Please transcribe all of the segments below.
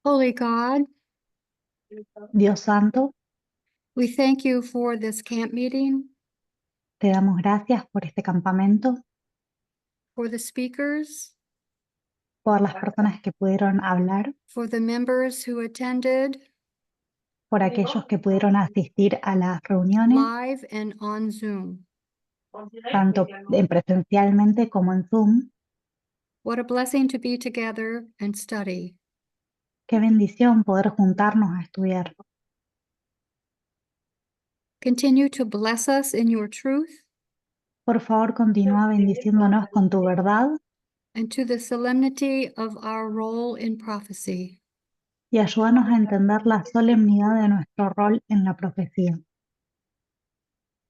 Holy God, Dios Santo, we thank you for this camp meeting, te damos gracias por este campamento, for the speakers, por las personas que pudieron hablar, for the members who attended por aquellos que pudieron asistir a las reuniones, live and on Zoom. tanto presencialmente como en Zoom. What a blessing to be together and study. Qué bendición poder juntarnos a estudiar. Continue to bless us in your truth Por favor, continúa bendiciéndonos con tu verdad and to the solemnity of our role in prophecy. y ayúdanos a entender la solemnidad de nuestro rol en la profecía.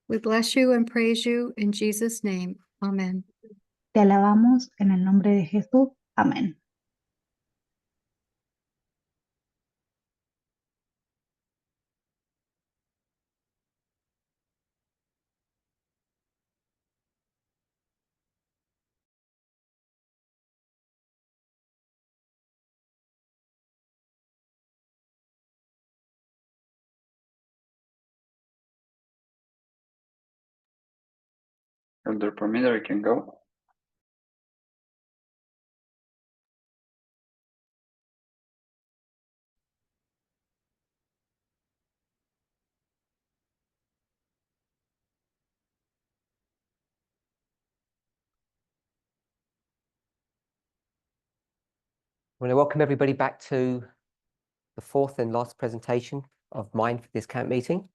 We bless you and praise you in Jesus' name. Amen. Te alabamos en el nombre de Jesús. Amén. Elder Permitter, you can go. I want to welcome everybody back to the fourth and last presentation of mine for this camp meeting.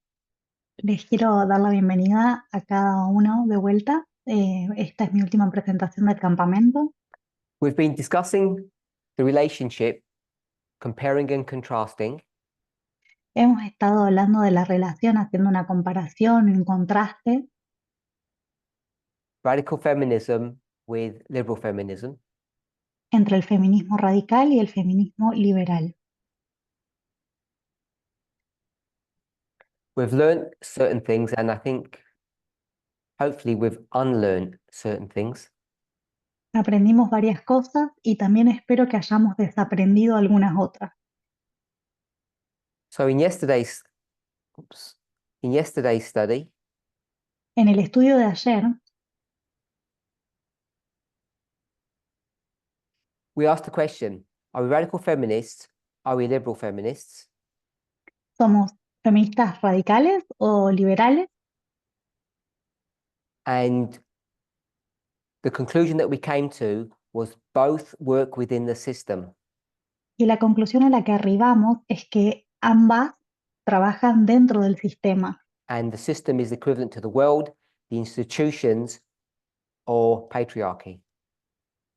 Les quiero dar la bienvenida a cada uno de vuelta. Esta es mi última presentación del campamento. We've been discussing the relationship, comparing and contrasting Hemos estado hablando de la relación, haciendo una comparación, un contraste radical feminism with liberal feminism. entre el feminismo radical y el feminismo liberal. We've learned certain things, and I think hopefully we've unlearned certain things. Aprendimos varias cosas y también espero que hayamos desaprendido algunas otras. So in yesterday's study, En el estudio de ayer we asked the question, are we radical feminists? Are we liberal feminists? somos feministas radicales o liberales And the conclusion that we came to was both work within the system. y la conclusión a la que arribamos es que ambas trabajan dentro del sistema And the system is equivalent to the world, the institutions, or patriarchy.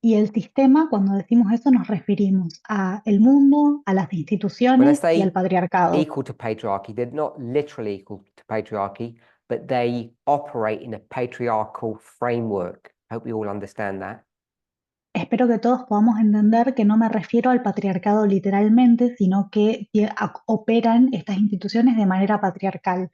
y el sistema, cuando decimos eso, nos referimos a el mundo, a las When I instituciones y say al patriarcado. equal to patriarchy, they're not literally equal to patriarchy, but they operate in a patriarchal framework. I hope we all understand that. Espero que todos podamos entender que no me refiero al patriarcado literalmente, sino que operan estas instituciones de manera patriarcal.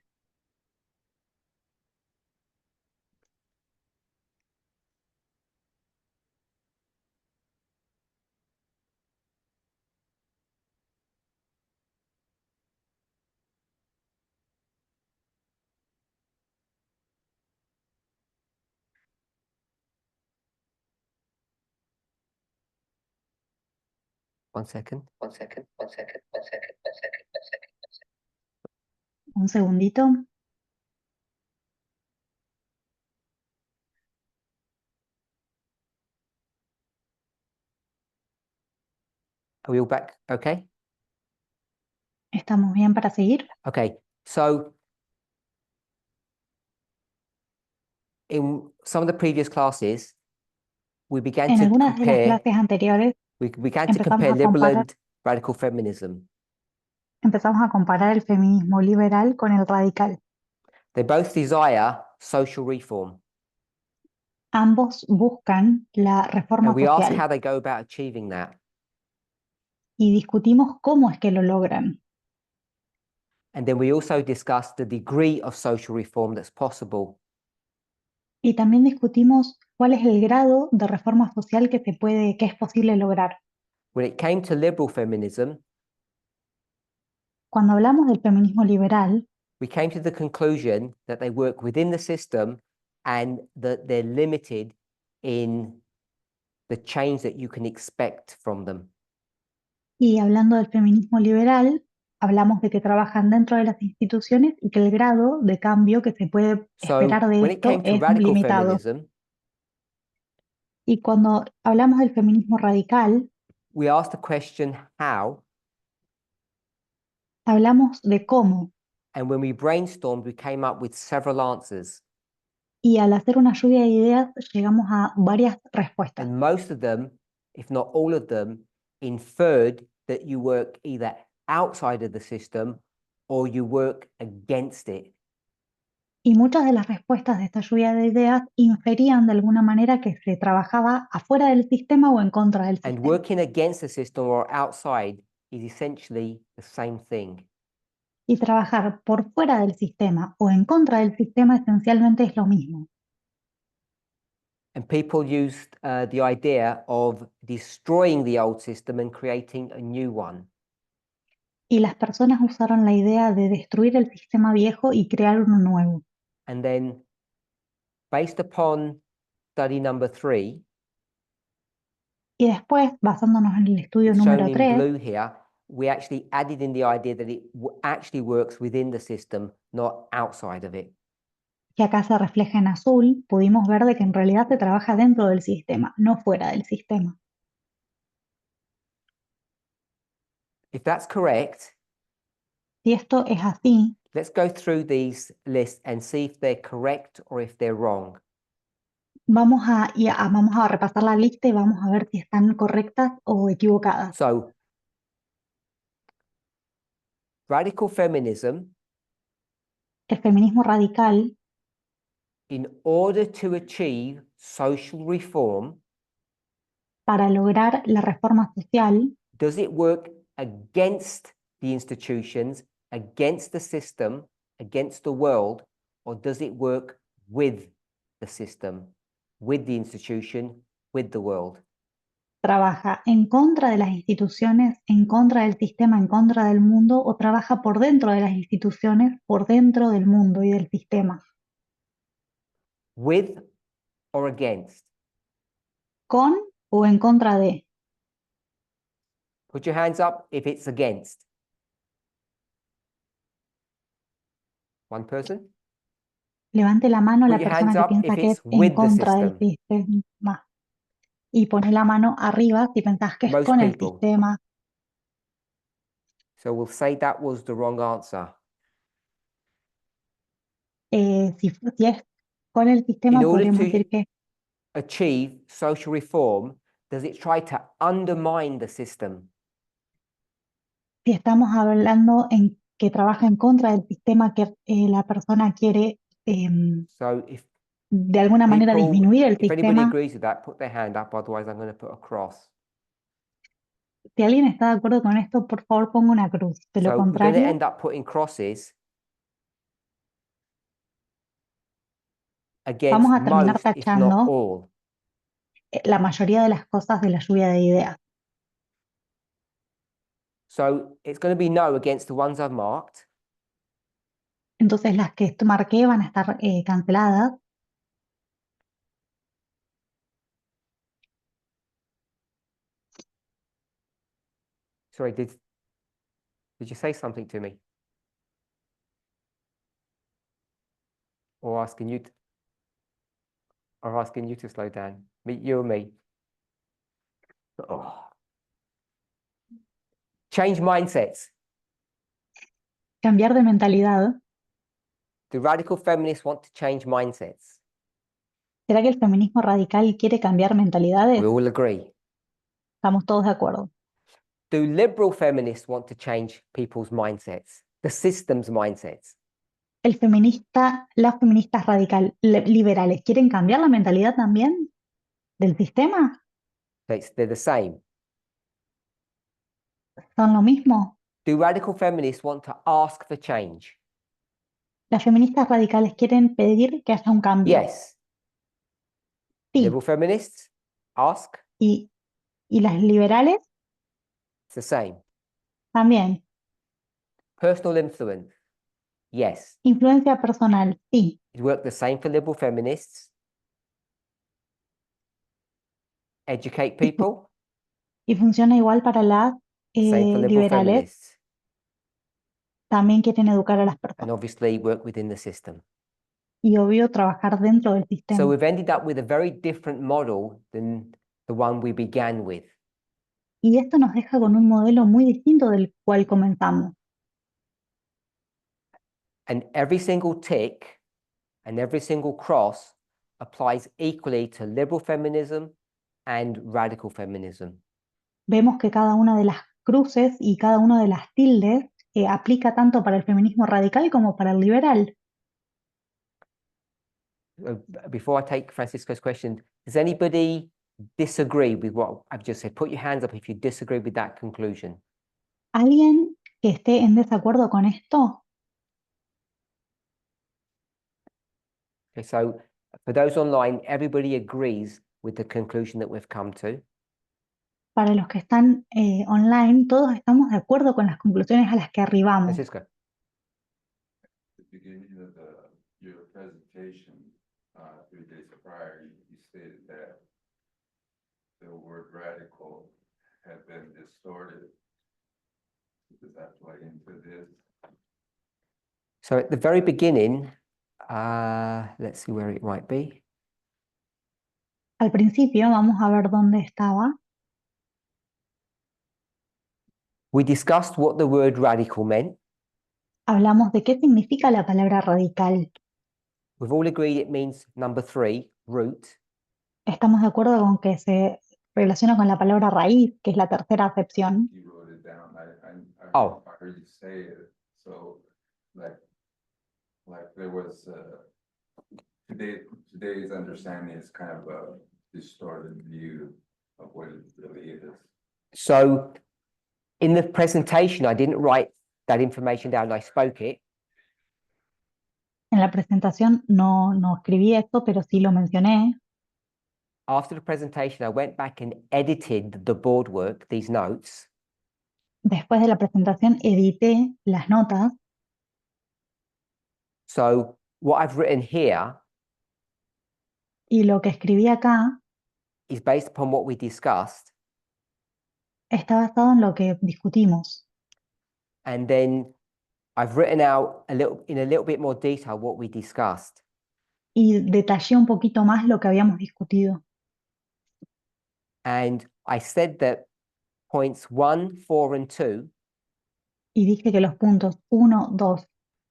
One second. Un segundito. Are we all back? Okay. ¿Estamos bien para seguir? Okay. So in some of the previous classes, we began En to algunas de las compare. clases anteriores We began to empezamos compare a liberal comparar, and radical feminism. empezamos a comparar el feminismo liberal con el radical. They both desire social reform. Ambos buscan la reforma And we ask social how they go about achieving that. y discutimos cómo es que lo logran. And then we also discuss the degree of social reform that's possible. Y también discutimos cuál es el grado de reforma social que es posible lograr. When it came to liberal feminism, Cuando hablamos del feminismo liberal, we came to the conclusion that they work within the system and that they're limited in the change that you can expect from them. y hablando del feminismo liberal, hablamos de que trabajan dentro de las instituciones y que el grado de cambio que se puede So esperar de when it esto came to es radical limitado. feminism, Y cuando hablamos del feminismo radical, we asked the question how, hablamos de cómo. and when we brainstormed, we came up with several answers. Y al hacer una lluvia de ideas, llegamos a varias respuestas. And most of them, if not all of them, inferred that you work either outside of the system or you work against it. Y muchas de las respuestas de esta lluvia de ideas inferían de alguna manera que se trabajaba afuera del sistema o en contra del And sistema. working against the system or outside is essentially the same thing. Y trabajar por fuera del sistema o en contra del sistema esencialmente es lo mismo. And people used the idea of destroying the old system and creating a new one. Y las personas usaron la idea de destruir el sistema viejo y crear uno nuevo. And then, based upon study number 3, Y después, basándonos en el estudio it's número shown in 3, blue here, we actually added in the idea that it actually works within the system, not outside of it. que acá se refleja en azul, pudimos ver de que en realidad se trabaja dentro del sistema, no fuera del sistema. If that's correct, Si esto es así, let's go through these lists and see if they're correct or if they're wrong. vamos a repasar la lista y vamos a ver si están correctas o equivocadas. So, radical feminism, El feminismo radical, in order to achieve social reform, para lograr la reforma social, does it work against the institutions, against the system, against the world, or does it work with the system, with the institution, with the world? trabaja en contra de las instituciones, en contra del sistema, en contra del mundo, o trabaja por dentro de las instituciones, por dentro del mundo y del sistema, With or against? con o en contra de. Put your hands up if it's against. One person? Levante la mano la Put your persona hands que up piensa if que es it's en with the contra del system. sistema. Y pone la mano arriba si pensás que es Most con el people. sistema. So we'll say that was the wrong answer. Si es con el sistema, In order podríamos to decir que achieve social reform, does it try to undermine the system? si estamos hablando en que trabaja en contra del sistema que la persona quiere So if de alguna manera people, disminuir el if anybody sistema. agrees with that, put their hand up, otherwise I'm going to put a cross. Si alguien está de acuerdo con esto, por favor ponga una cruz. De lo So we're going to contrario, end up putting crosses against vamos a terminar most, if not tachando all. la mayoría de las cosas de la lluvia de ideas. So it's going to be no against the ones I've marked. Entonces las que marqué van a estar canceladas. Sorry, did you say something to me? Or asking you to slow down? You or me? Oh. Change mindsets. Cambiar de mentalidad. Do radical feminists want to change mindsets? ¿Será que el feminismo radical quiere cambiar mentalidades? We all agree. Estamos todos de acuerdo. Do liberal feminists want to change people's mindsets, the system's mindsets? Las feministas liberales, ¿quieren cambiar la mentalidad también del sistema? They're the same. ¿Son lo mismo? Do radical feminists want to ask for change? Las feministas radicales quieren pedir que haya un cambio. Yes. Sí. Liberal feminists ask? Y las liberales It's the same. también. Personal influence. Yes. Influencia personal, sí. It worked the same for liberal feminists. Educate people. Y funciona igual para las Same for liberal liberales. feminists. También quieren educar a las And personas. obviously work within the system. Y obvio trabajar dentro del So sistema. we've ended up with a very different model than the one we began with. Y esto nos deja con un modelo muy distinto del cual comenzamos. And every single tick and every single cross applies equally to liberal feminism and radical feminism. Vemos que cada una de las cruces y cada una de las tildes aplica tanto para el feminismo radical como para el liberal. Before I take Francisco's question, does anybody disagree with what I've just said? Put your hands up if you disagree with that conclusion. ¿Alguien que esté en desacuerdo con esto? Okay, so for those online, everybody agrees with the conclusion that we've come to. Para los que están online, todos estamos de acuerdo con las conclusiones a las que arribamos. Francisco. The beginning of your presentation, 3 days prior, you stated that the word radical had been distorted. Does that play into this? So at the very beginning, let's see where it might be. Al principio, vamos a ver dónde estaba. We discussed what the word radical meant. Hablamos de qué significa la palabra radical. We've all agreed it means number 3, root. Estamos de acuerdo con que se relaciona con la palabra raíz, que es la tercera acepción. You wrote it down. Oh. I heard you say it. So, like there was today's understanding is kind of a distorted view of what it really is. So in the presentation, I didn't write that information down, I spoke it. En la presentación no escribí esto, pero sí lo mencioné. After the presentation, I went back and edited the board work, these notes, Después de la presentación edité las notas. so what I've written here Y lo que escribí acá is based upon what we discussed, está basado en lo que discutimos. and then I've written out in a little bit more detail what we discussed. Y detallé un poquito más lo que habíamos discutido. And I said that points 1, 4, and 2 Y dije que los puntos 1, 2,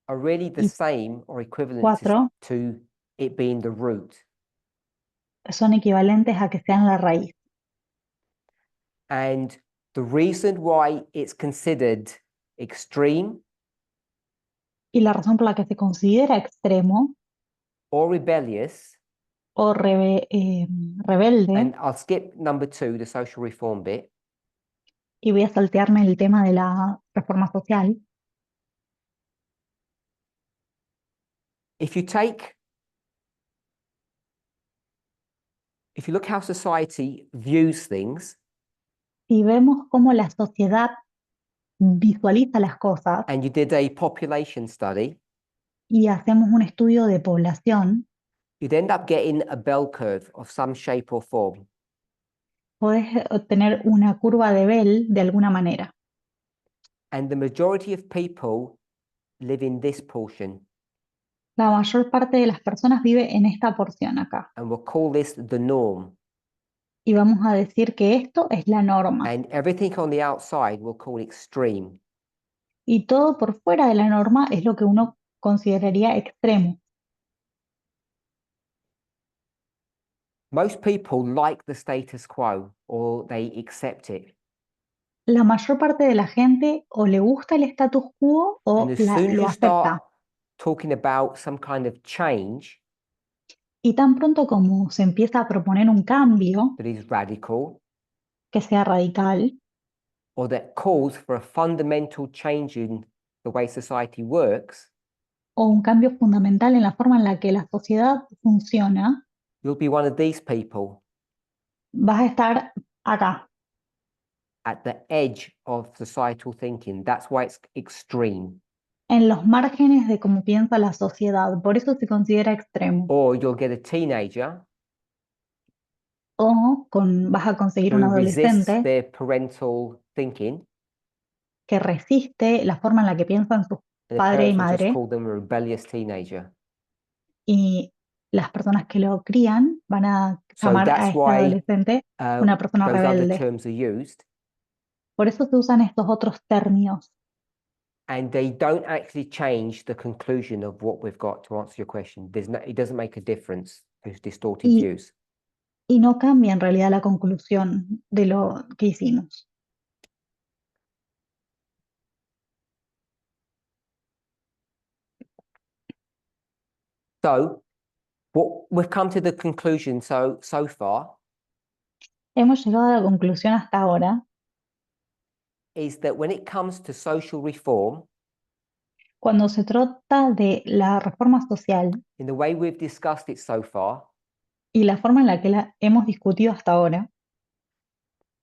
are really the Y same or equivalent cuatro. to it being the root. son equivalentes a que sean la raíz. And the reason why it's considered extreme Y la razón por la que se considera extremo or rebellious, o rebelde, and I'll skip number 2, the social reform bit, y voy a saltearme el tema de la reforma social. if you look how society views things Si vemos cómo la sociedad visualiza las cosas and you did a population study, y hacemos un estudio de población, you'd end up getting a bell curve of some shape or form. podés obtener una curva de Bell de alguna manera. And the majority of people live in this portion, La mayor parte de las personas vive en esta porción acá. and we'll call this the norm. Y vamos a decir que esto es la norma. And everything on the outside we'll call extreme. Y todo por fuera de la norma es lo que uno consideraría extremo. Most people like the status quo or they accept it. La mayor parte de la gente o le gusta el status quo o And as soon as lo you start acepta. talking about some kind of change Y tan pronto como se empieza a proponer un cambio that is radical que sea radical or that calls for a fundamental change in the way society works, o un cambio fundamental en la forma en la que la sociedad funciona, you'll be one of these people. vas a estar acá. at the edge of societal thinking. That's why it's extreme. en los márgenes de cómo piensa la sociedad. Por eso se considera extremo. Or you'll get a teenager O vas a conseguir un who resists adolescente their parental thinking, que resiste la forma en la que piensan sus and the padre y parents will just madre, call them a rebellious teenager. y las personas que lo crían van a So llamar a that's este why adolescente una persona those other rebelde. terms are used, Por eso se usan estos otros términos. and they don't actually change the conclusion of what we've got to answer your question. It doesn't make a difference to distorted Y- views. Y no cambia en realidad la conclusión de lo que hicimos. So what we've come to the conclusion so far Hemos llegado a la conclusión hasta ahora is that when it comes to social reform, cuando se trata de la reforma social in the way we've discussed it so far, y la forma en la que la hemos discutido hasta ahora,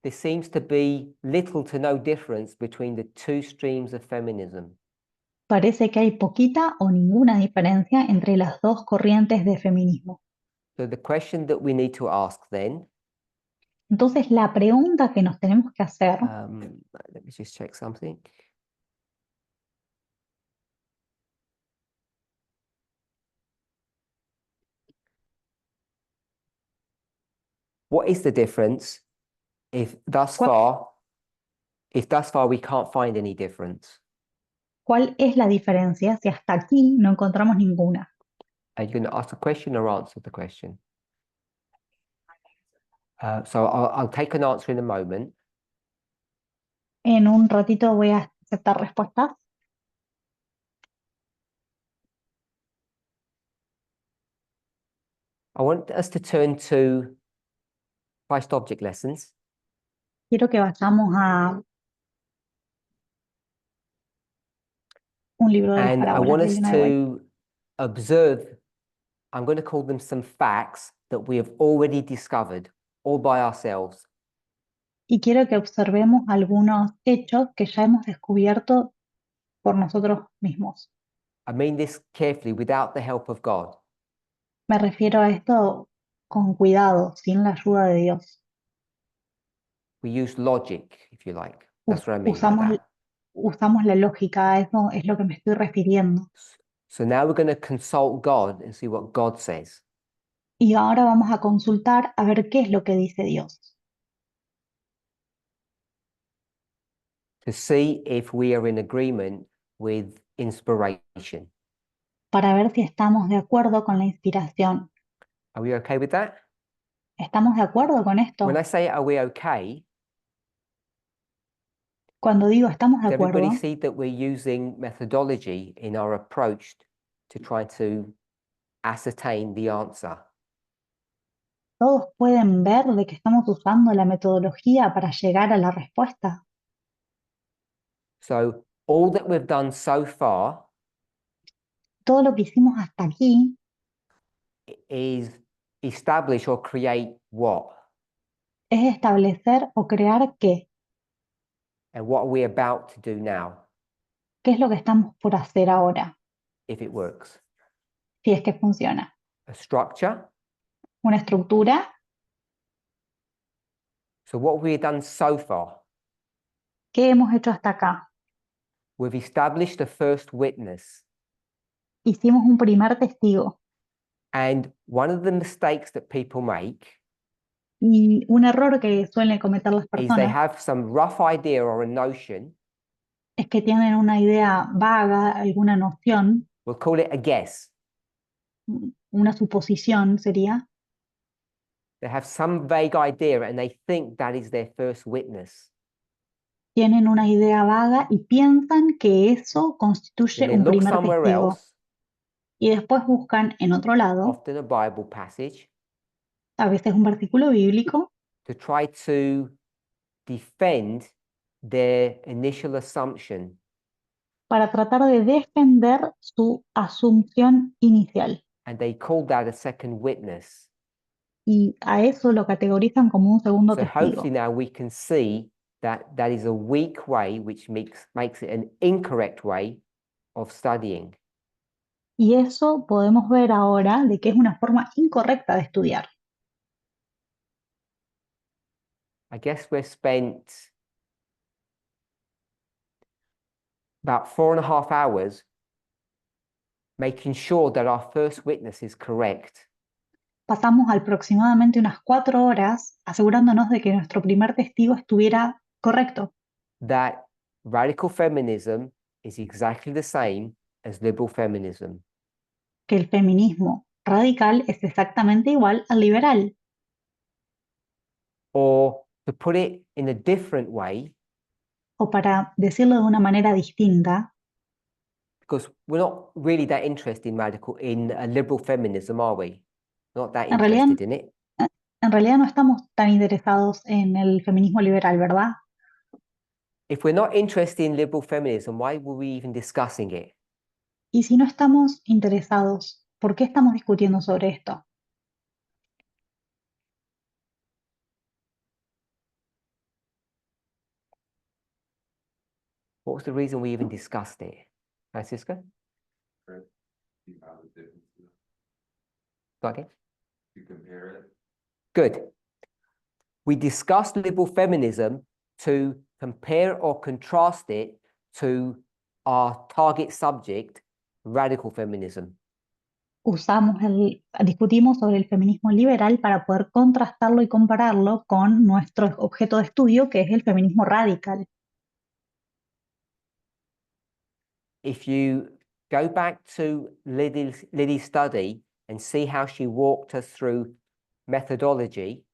there seems to be little to no difference between the two streams of feminism. parece que hay poquita o ninguna diferencia entre las dos corrientes de feminismo. So the question that we need to ask then, Entonces, la pregunta que nos tenemos que hacer, let me just check something. What is the difference if thus What- far we can't find any difference? ¿cuál es la diferencia si hasta aquí no encontramos ninguna? Are you going to ask the question or answer the question? So I'll take an answer in a moment. En un ratito voy a aceptar respuestas. I want us to turn to Christ object lessons. Quiero que vayamos a un libro de las And I parábolas want de us Elena de White. to observe, I'm going to call them some facts that we have already discovered all by ourselves. Y quiero que observemos algunos hechos que ya hemos descubierto por nosotros mismos. I mean this carefully, without the help of God. Me refiero a esto con cuidado, sin la ayuda de Dios. We use logic, if you like. That's what I mean by Usamos, that. usamos la lógica, a eso es lo que me estoy refiriendo. So now we're going to consult God and see what God says. Y ahora vamos a consultar a ver qué es lo que dice Dios, To see if we are in agreement with inspiration. para ver si estamos de acuerdo con la inspiración. Are we okay with that? ¿Estamos de acuerdo con esto? When I say are we okay, Cuando digo estamos de does everybody acuerdo, see that we're using methodology in our approach to try to ascertain the answer? todos pueden ver de que estamos usando la metodología para llegar a la respuesta. So all that we've done so far Todo lo que hicimos hasta aquí is establish or create what? es establecer o crear qué. And what are we about to do now, ¿Qué es lo que estamos por hacer ahora? if it works? Si es que funciona. A structure. Una estructura. So what have we done so far? ¿Qué hemos hecho hasta acá? We've established a first witness. Hicimos un primer testigo. And one of the mistakes that people make Y un error que suelen cometer las is they personas have some rough idea or a notion, es que tienen una idea vaga, alguna noción, we'll call it a guess. una suposición sería, They have some vague idea and they think that is their first witness. tienen una idea vaga y piensan que eso constituye And they un look primer somewhere testigo. else, Y después buscan en otro lado, often a Bible passage, a veces un versículo bíblico, to try to defend their initial assumption. para tratar de defender su asunción inicial. And they call that a second witness. Y a eso lo categorizan como un segundo So testigo. hopefully now we can see that is a weak way, which makes it an incorrect way of studying. Y eso podemos ver ahora de que es una forma incorrecta de estudiar. I guess we've spent about 4.5 hours making sure that our first witness is correct. Pasamos aproximadamente unas 4 horas asegurándonos de que nuestro primer testigo estuviera correcto, That radical feminism is exactly the same as liberal feminism. que el feminismo radical es exactamente igual al liberal. Or to put it in a different way, O para decirlo de una manera distinta, because we're not really that interested in liberal feminism, are we? Not that En realidad- interested in it. en realidad no estamos tan interesados en el feminismo liberal, ¿verdad? If we're not interested in liberal feminism, why were we even discussing it? Y si no estamos interesados, ¿por qué estamos discutiendo sobre esto? What was the reason we even discussed it? Francisca? See how the differences, Got it? you compare it. Good. We discussed liberal feminism to compare or contrast it to our target subject, radical feminism. Discutimos sobre el feminismo liberal para poder contrastarlo y compararlo con nuestro objeto de estudio, que es el feminismo radical. If you go back to Liddy's study and see how she walked us through methodology,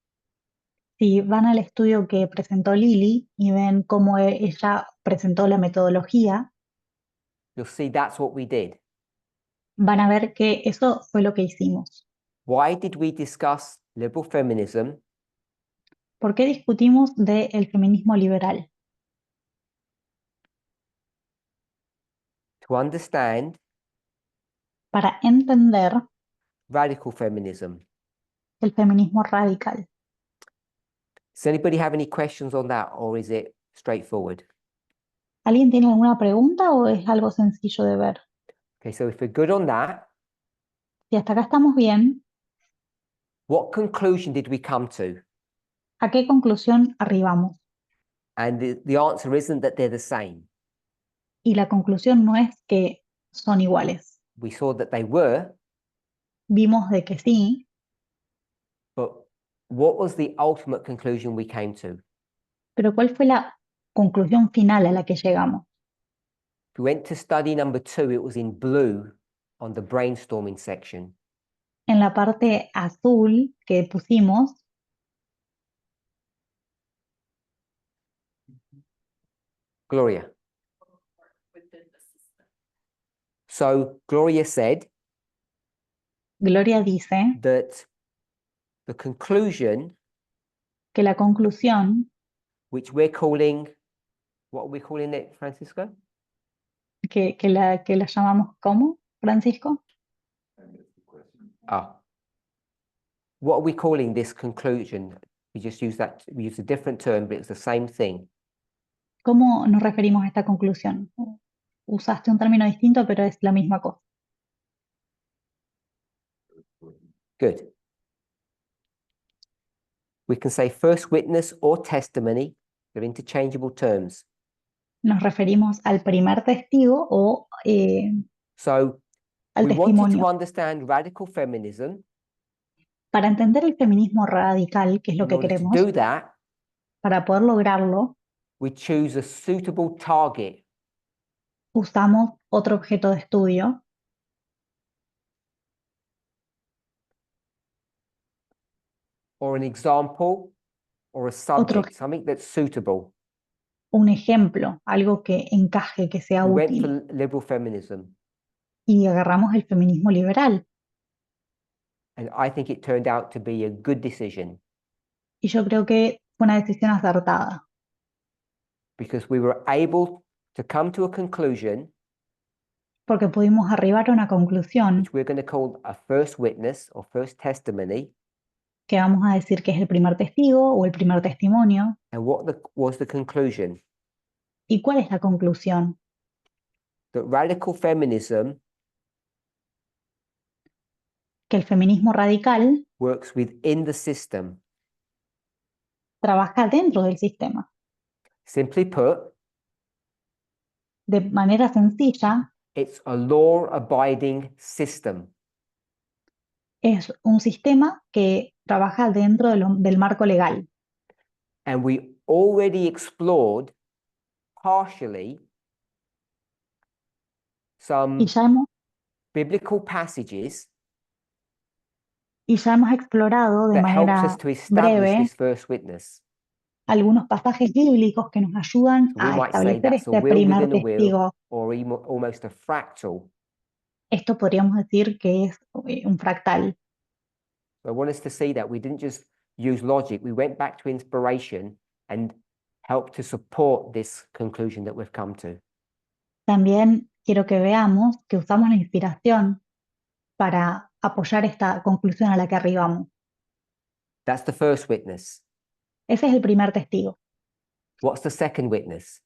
Si van al estudio que presentó Lily y ven cómo ella presentó la metodología, you'll see that's what we did. van a ver que eso fue lo que hicimos. Why did we discuss liberal feminism? ¿Por qué discutimos del feminismo liberal? To understand Para entender radical feminism. el feminismo radical. Does anybody have any questions on that, or is it straightforward? ¿Alguien tiene alguna pregunta o es algo sencillo de ver? Okay, so if we're good on that, Si hasta acá estamos bien, what conclusion did we come to? ¿a qué conclusión arribamos? And the answer isn't that they're the same. Y la conclusión no es que son iguales. We saw that they were, Vimos de que sí, but what was the ultimate conclusion we came to? pero ¿cuál fue la conclusión final a la que llegamos? If we went to study number 2, it was in blue on the brainstorming section. En la parte azul que pusimos, Gloria. So Gloria said Gloria dice that the conclusion, que la conclusión, which we're calling, what are we calling it, Francisco? que la llamamos ¿cómo, Francisco? And it's the question. What are we calling this conclusion? We just use that, we use a different term, but it's the same thing. ¿Cómo nos referimos a esta conclusión? Usaste un término distinto, pero es la misma cosa. Good. We can say first witness or testimony. They're interchangeable terms. Nos referimos al primer testigo o So al we wanted to testimonio. understand radical feminism. Para entender el feminismo radical, que es lo In que order to queremos, do that, para poder lograrlo, we choose a suitable target. usamos otro objeto de estudio, Or an example, or a subject, something that's suitable. un ejemplo, algo que encaje, que sea We went útil, for liberal feminism, y agarramos el feminismo liberal. and I think it turned out to be a good decision Y yo creo que fue una decisión acertada, because we were able to come to a conclusion, porque pudimos arribar a una conclusión which we're going to call a first witness or first testimony, que vamos a decir que es el primer testigo o el primer testimonio. And what was the conclusion? ¿Y cuál es la conclusión? That radical feminism Que el feminismo radical works within the system. trabaja dentro del sistema. Simply put, De manera sencilla, it's a law-abiding system. es un sistema que trabaja dentro del marco legal. And we already explored partially some Y ya hemos, biblical passages y ya hemos explorado de that helps manera us to establish breve this first witness. algunos pasajes bíblicos que nos ayudan So we a might say establecer that's a este will primer within a will, testigo. or almost a fractal. Esto podríamos decir que es un fractal. So I want us to see that we didn't just use logic, we went back to inspiration and helped to support this conclusion that we've come to. También quiero que veamos que usamos la inspiración para apoyar esta conclusión a la que arribamos. That's the first witness. Ese es el primer testigo. What's the second witness?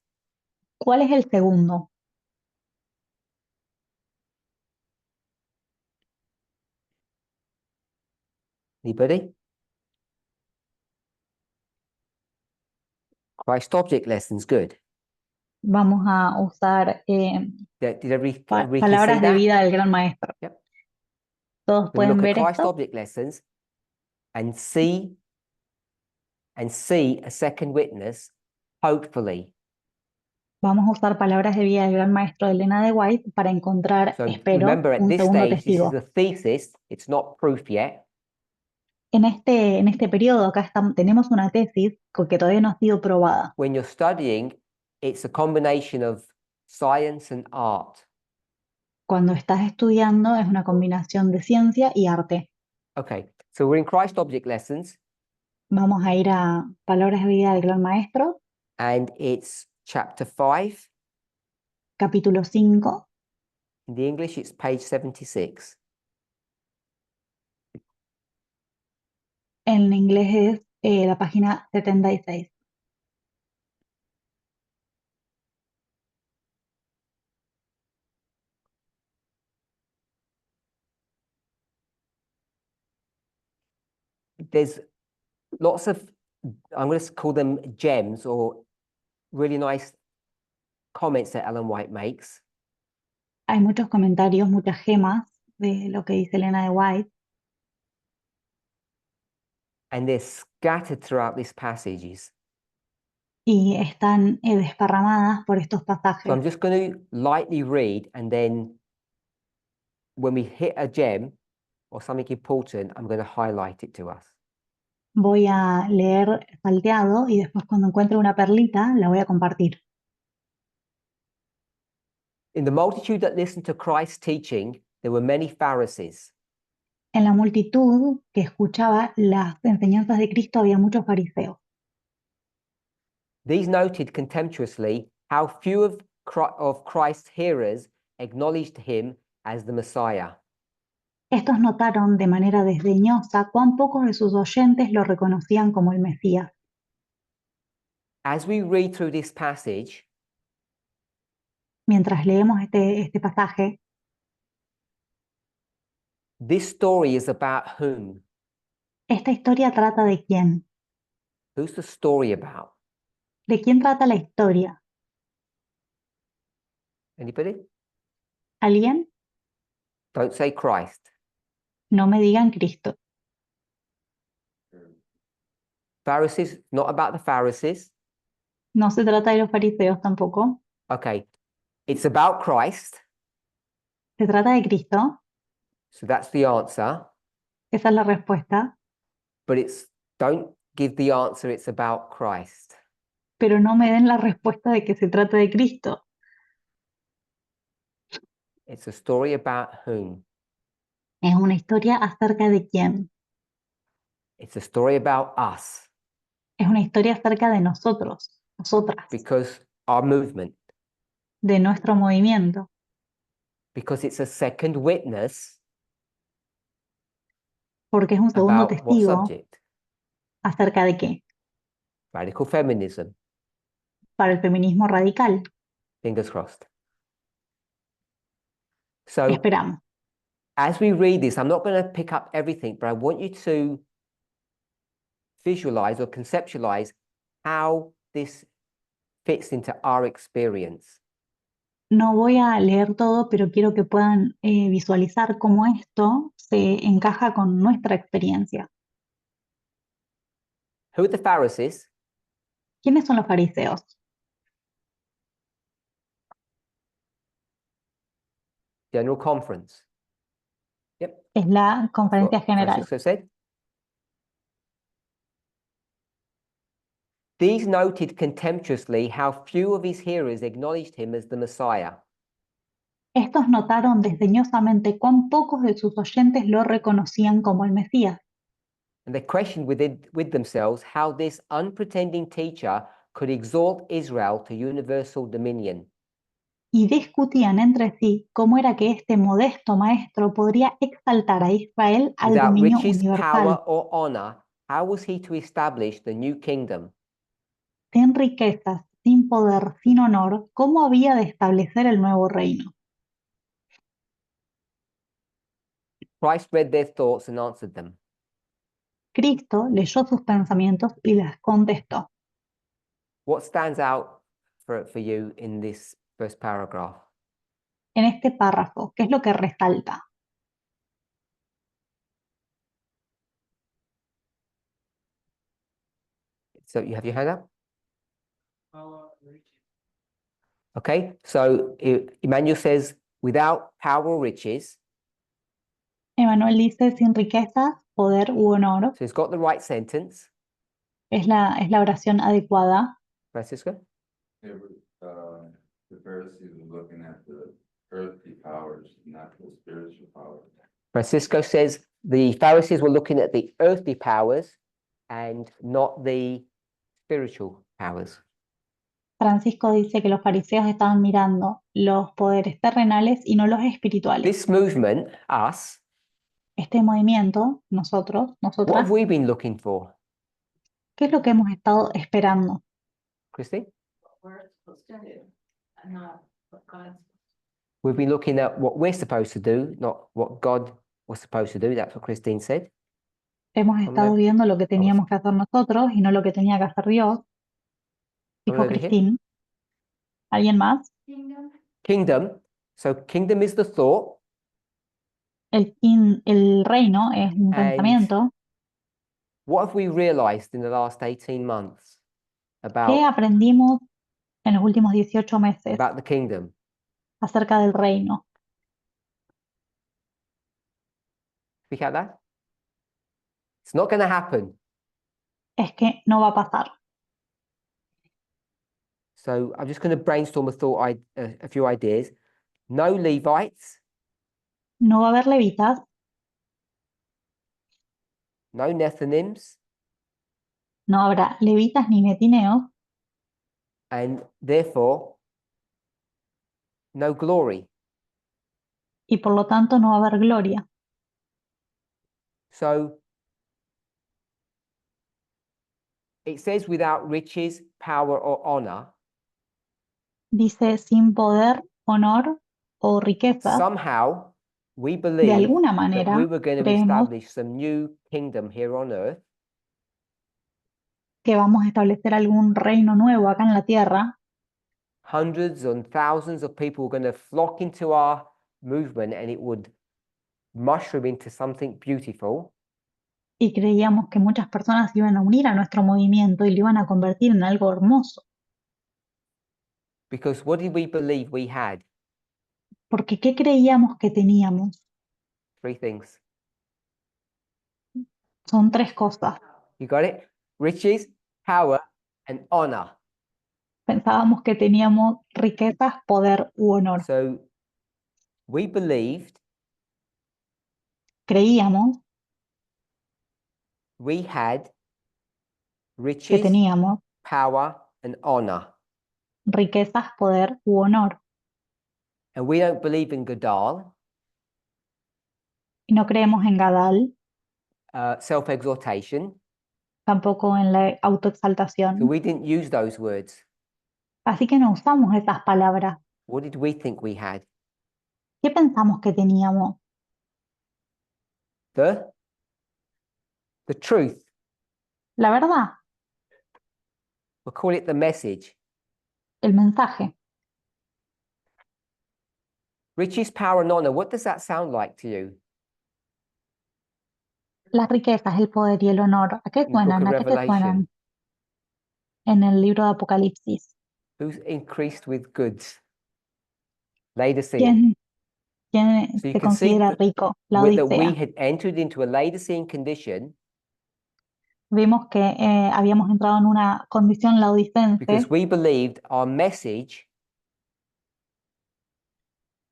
¿Cuál es el segundo? Anybody? Christ object lessons, good. Vamos a usar Did Ricky see palabras de that? vida del gran maestro. Yep. Todos We pueden look at ver Christ esto. object lessons and see a second witness, hopefully. Vamos a usar palabras de vida del gran maestro de Elena de White para encontrar, So espero, remember, at un this segundo stage, this testigo. is a thesis. It's not proof yet. En este periodo acá tenemos una tesis que todavía no ha sido probada. When you're studying, it's a combination of science and art. Cuando estás estudiando es una combinación de ciencia y arte. Okay, so we're in Christ object lessons, Vamos a ir a palabras de vida del gran maestro, and it's chapter 5. capítulo 5. In the English, it's page 76. En inglés es la página 76. There's lots of, I'm going to call them gems or really nice comments that Ellen White makes. Hay muchos comentarios, muchas gemas de lo que dice Elena de White, And they're scattered throughout these passages. y están desparramadas por estos So I'm pasajes. just going to lightly read, and then when we hit a gem or something important, I'm going to highlight it to us. Voy a leer salteado y después cuando encuentre una perlita la voy a compartir. In the multitude that listened to Christ's teaching, there were many Pharisees. En la multitud que escuchaba las enseñanzas de Cristo había muchos fariseos. These noted contemptuously how few of Christ's hearers acknowledged him as the Messiah. Estos notaron de manera desdeñosa cuán pocos de sus oyentes lo reconocían como el Mesías. As we read through this passage, Mientras leemos este pasaje, this story is about whom? esta historia trata de quién. Who's the story about? ¿De quién trata la historia? Anybody? ¿Alguien? Don't say Christ. No me digan Cristo. Pharisees, not about the Pharisees. No se trata de los fariseos tampoco. Okay, it's about Christ. Se trata de Cristo. So that's the answer. Esa es la respuesta. But don't give the answer, it's about Christ. Pero no me den la respuesta de que se trata de Cristo. It's a story about whom? Es una historia acerca de quién. It's a story about us, Es una historia acerca de nosotros, nosotras, because our movement, de nuestro movimiento. because it's a second witness porque es un segundo About what testigo subject? acerca de qué, Radical feminism. para el feminismo radical. Fingers crossed. So Esperamos. as we read this, I'm not going to pick up everything, but I want you to visualize or conceptualize how this fits into our experience. No voy a leer todo, pero quiero que puedan visualizar cómo esto se encaja con nuestra experiencia. Who are the Pharisees? ¿Quiénes son los fariseos? General Conference. Yep. Es la That's conferencia what general. Francisco said. These noted contemptuously how few of his hearers acknowledged him as the Messiah. Estos notaron desdeñosamente cuán pocos de sus oyentes lo reconocían como el Mesías, And they questioned with themselves how this unpretending teacher could exalt Israel to universal dominion. y discutían entre sí cómo era que este modesto maestro podría exaltar a Israel al Without dominio riches, power, universal. or honor, how was he to establish the new kingdom? Sin riquezas, sin poder, sin honor, ¿cómo había de establecer el nuevo reino? Christ read their thoughts and answered them. Cristo leyó sus pensamientos y les contestó. What stands out for you in this first paragraph? En este párrafo, ¿qué es lo que resalta? So you have your hand up? Okay, so Emmanuel says, without power or riches, Emanuel dice sin riquezas, poder u honor. so he's got the right sentence. Es la oración adecuada. Francisco? Yeah, but, the Pharisees were looking at the earthly powers, not the spiritual powers. Francisco says the Pharisees were looking at the earthly powers and not the spiritual powers. Francisco dice que los fariseos estaban mirando los poderes terrenales y no los espirituales. This movement, us, Este movimiento, nosotros, what nosotras, have we been looking for? ¿qué es lo que hemos estado esperando? Christy? We're supposed to do, not what God's. We've been looking at what we're supposed to do, not what God was supposed to do. That's what Christine said. Hemos Hombre, estado viendo lo que teníamos que hacer nosotros y no lo que tenía que hacer Dios, dijo over here. Cristín. ¿Alguien más? Kingdom. So kingdom is the thought. El reino es un And pensamiento. what have we realized in the last 18 months ¿Qué about aprendimos en los últimos 18 meses the kingdom? acerca del reino? Speak out that. It's not going to happen. Es que no va a pasar. So I'm just going to brainstorm a few ideas. No Levites, No va a haber levitas, no Nethinims, no habrá levitas ni netineos and therefore no glory. y por lo tanto no va a haber gloria. So it says without riches, power, or honor. Dice sin poder, honor o riqueza. Somehow we De believe alguna that manera we were going to creemos establish some new kingdom here on earth. que vamos a establecer algún reino nuevo acá en la tierra. Hundreds and thousands of people were going to flock into our movement and it would mushroom into something beautiful. Y creíamos que muchas personas iban a unir a nuestro movimiento y lo iban a convertir en algo hermoso. Because what did we believe we had? Porque ¿qué creíamos que teníamos? Three things. Son tres cosas. You got it? Riches, power, and honor. Pensábamos que teníamos riquezas, poder u honor. So we believed Creíamos we had que riches, teníamos power, and honor. riquezas, poder u honor. And we don't believe in Gadal. Y no creemos en Gadal, self-exhortation. tampoco en la So autoexaltación. we didn't use those words. Así que no usamos esas palabras. What did we think we had? ¿Qué pensamos que teníamos? The truth. La verdad, We'll call it the message. el mensaje. Riches, power, and honor. What does that sound like to you? Las riquezas, el poder y el honor. ¿A qué In the book suenan? of ¿A qué te Revelation. suenan? En el libro de Apocalipsis. Who's increased with goods? Laodicea. ¿Quién So you se can see considera that, rico? La that we Odisea. had entered into a Laodicean condition Vimos que habíamos entrado en una condición laodicense because we believed our message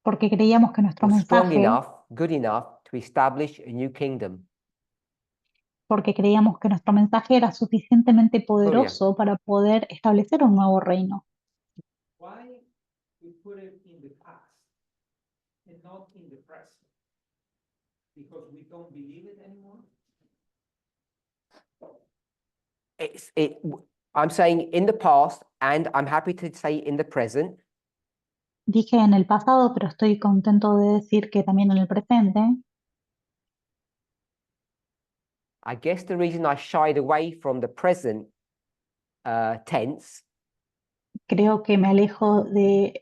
porque creíamos que nuestro was strong mensaje, enough, good enough to establish a new kingdom. porque creíamos que nuestro mensaje era suficientemente poderoso para poder establecer un nuevo reino. Why we put it in the past and not in the present? Because we don't believe it anymore? I'm saying in the past, and I'm happy to say in the present, Dije en el pasado, pero estoy contento de decir que también en el presente. I guess the reason I shied away from the present tense Creo que me alejo de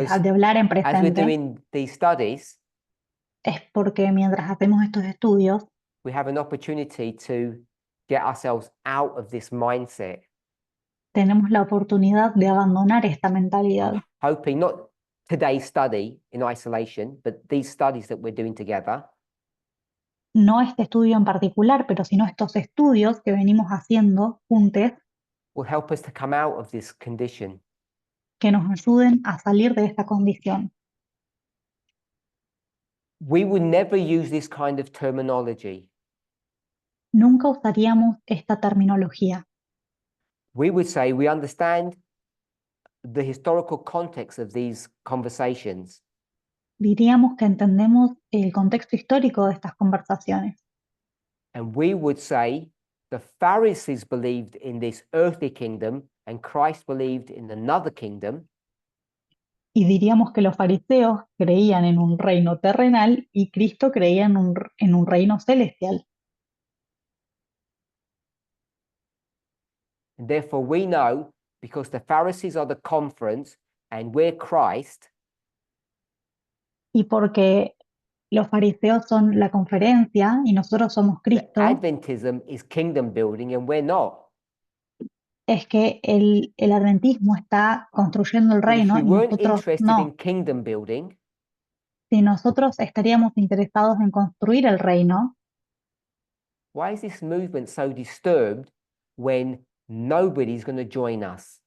hablar en as we're presente doing these studies, es porque mientras hacemos estos estudios we have an opportunity to get ourselves out of this mindset, tenemos la oportunidad de abandonar esta mentalidad, hoping not today's study in isolation, but these studies that we're doing together no este estudio en particular, pero sino estos estudios que venimos haciendo juntos will help us to come out of this condition. que nos ayuden a salir de esta condición. We would never use this kind of terminology. Nunca usaríamos esta terminología. We would say we understand the historical context of these conversations. Diríamos que entendemos el contexto histórico de estas conversaciones. And we would say the Pharisees believed in this earthly kingdom and Christ believed in another kingdom. Y diríamos que los fariseos creían en un reino terrenal y Cristo creía en un reino celestial. And therefore we know, because the Pharisees are the conference and we're Christ, Y porque los fariseos son la conferencia y nosotros somos that Cristo, Adventism is kingdom building and we're not. es que el adventismo está construyendo el But if reino we y weren't nosotros interested no. in kingdom building, Si nosotros estaríamos interesados en construir el reino, why is this movement so disturbed when nobody's going to join us?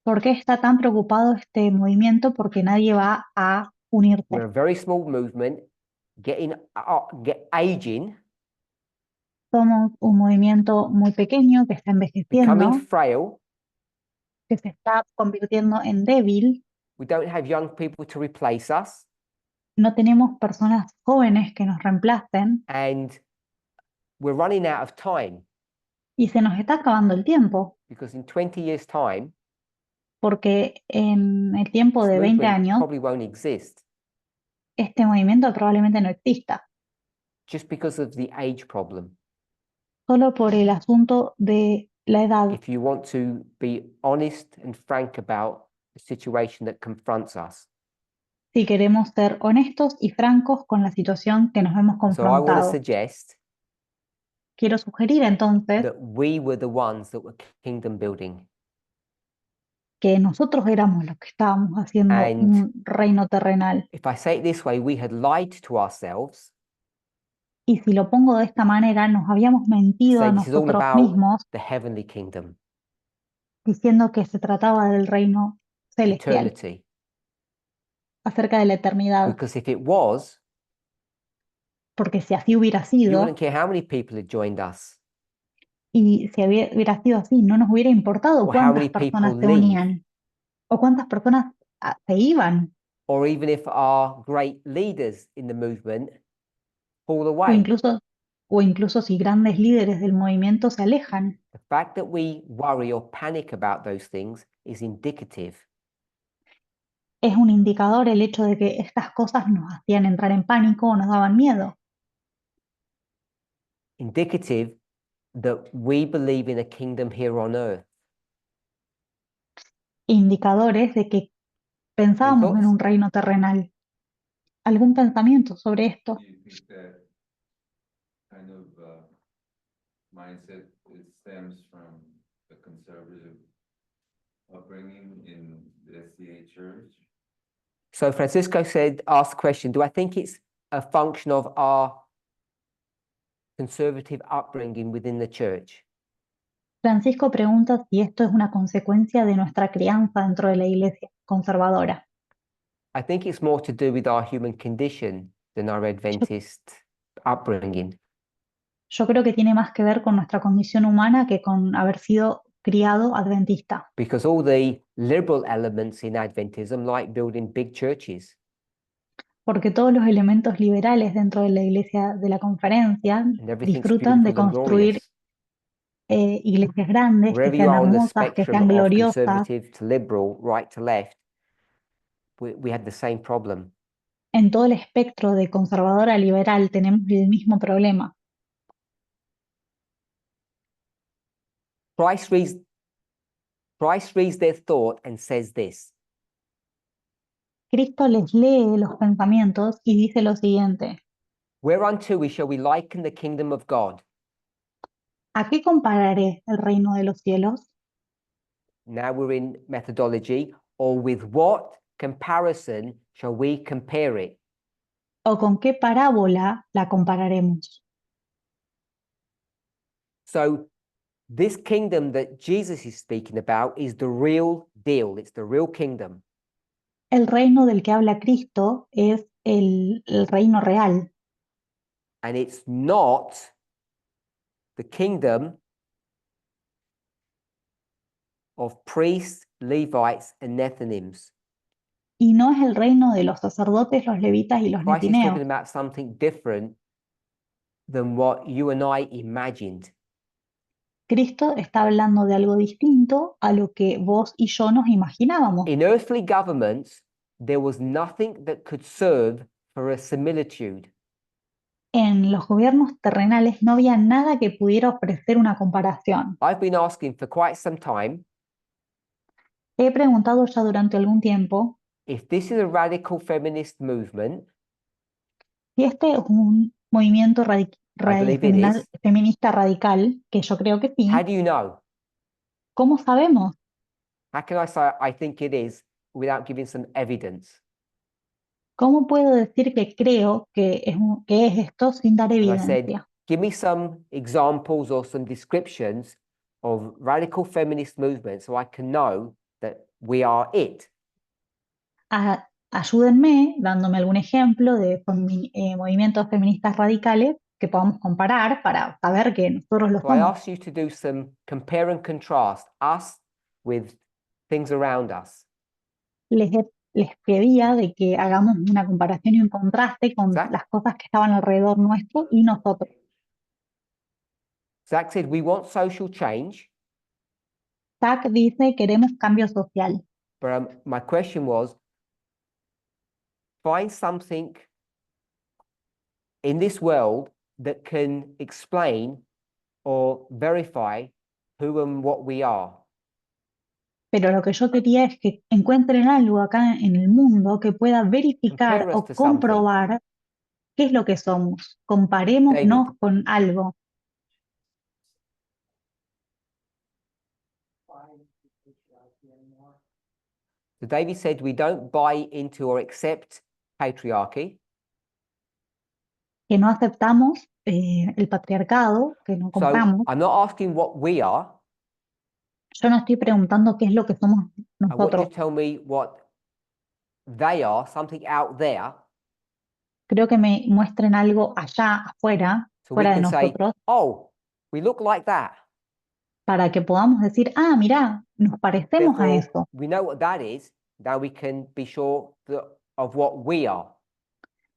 ¿por qué está tan preocupado este movimiento? Porque nadie va a unirse. We're a very small movement, aging, Somos un movimiento muy pequeño que está envejeciendo, becoming frail. que se está convirtiendo en débil. We don't have young people to replace us, No tenemos personas jóvenes que nos reemplacen and we're running out of time y se nos está acabando el tiempo, because in 20 years' time, porque en el tiempo this de 20 movement años probably won't exist este movimiento probablemente no exista, just because of the age problem. solo por el asunto de la edad. If you want to be honest and frank about the situation that confronts us. Si queremos ser honestos y francos con la situación que nos hemos So I want to confrontado. suggest Quiero sugerir entonces that we were the ones that were kingdom building. que nosotros éramos los que estábamos haciendo And un reino terrenal. If I say it this way, we had lied to ourselves, Y si lo pongo de esta manera, nos habíamos mentido a saying this is all nosotros about mismos the heavenly kingdom, diciendo que se trataba del reino celestial, eternity. acerca de la eternidad. Because if it was, Porque si así hubiera you sido, wouldn't care how many people had joined us y si hubiera sido así, no nos hubiera importado or how cuántas many personas people se leave, unían o cuántas personas se iban, or even if our great leaders in the movement fall o away. o incluso si grandes líderes del movimiento se alejan. The fact that we worry or panic about those things is indicative Es un indicador el hecho de que estas cosas nos hacían entrar en pánico o nos daban miedo. indicative that we believe in a kingdom here on earth. Indicadores de que pensábamos en thoughts? un reino terrenal. ¿Algún pensamiento sobre esto? Do you think that kind of mindset it stems from a conservative upbringing in the SDA church? So Francisco asked the question, do I think it's a function of our conservative upbringing within the church? Francisco pregunta si esto es una consecuencia de nuestra crianza dentro de la iglesia conservadora. I think it's more to do with our human condition than our Adventist upbringing. Yo creo que tiene más que ver con nuestra condición humana que con haber sido criado adventista, Because all the liberal elements in Adventism, like building big churches, porque todos los elementos liberales dentro de la iglesia de la conferencia and everything's disfrutan de beautiful and construir glorious. iglesias grandes, que Wherever you sean are on the hermosas, que spectrum sean of gloriosas. conservative to liberal, right to left, we had the same problem. En todo el espectro de conservador a liberal tenemos el mismo problema. Christ reads their thought and says this: Cristo les lee los pensamientos y dice lo siguiente: whereunto shall we liken the kingdom of God? ¿a qué compararé el reino de los cielos? Now we're in methodology, or with what comparison shall we compare it? ¿O con qué parábola la compararemos? So this kingdom that Jesus is speaking about is the real deal. It's the real kingdom. El reino del que habla Cristo es el reino real, And it's not the kingdom of priests, Levites, and Nethinims. y no es el reino de los sacerdotes, los levitas y los Christ is netineos. talking about something different than what you and I imagined. Cristo está hablando de algo distinto a lo que vos y yo nos imaginábamos. In earthly governments, there was nothing that could serve for a similitude. En los gobiernos terrenales no había nada que pudiera ofrecer una comparación. I've been asking for quite some time He preguntado ya durante algún tiempo if this is a radical feminist movement. si este es un movimiento believe it is. feminista radical, que yo creo que sí. How do you know? ¿Cómo sabemos? How can I say I think it is without giving some evidence? ¿Cómo puedo decir que creo que es esto sin dar And I said, evidencia? give me some examples or some descriptions of radical feminist movements so I can know that we are it. Ayúdenme dándome algún ejemplo de movimientos feministas radicales que podamos comparar para saber que nosotros lo So I somos. asked you to do some compare and contrast us with things around us. Les pedía de que hagamos una comparación y un contraste con Zach? las cosas que estaban alrededor nuestro y nosotros. Zach said, we want social change, Zach dice, queremos cambio social. but my question was, find something in this world that can explain or verify who and what we are. Pero lo que yo quería es que encuentren algo acá en el mundo que pueda verificar Compare us o to something. comprobar qué es lo que somos. Comparémonos con algo. So David said, we don't buy into or accept patriarchy. Que no aceptamos el patriarcado, que no So compramos. I'm not asking what we are. Yo no estoy preguntando qué es lo que somos I want you nosotros. to tell me what they are, something out there. Creo que me muestren algo allá, afuera, So we fuera de can say, nosotros, oh, we look like that. para que podamos decir, ah, mirá, nos parecemos a Therefore, eso. we know what that is. Now we can be sure of what we are.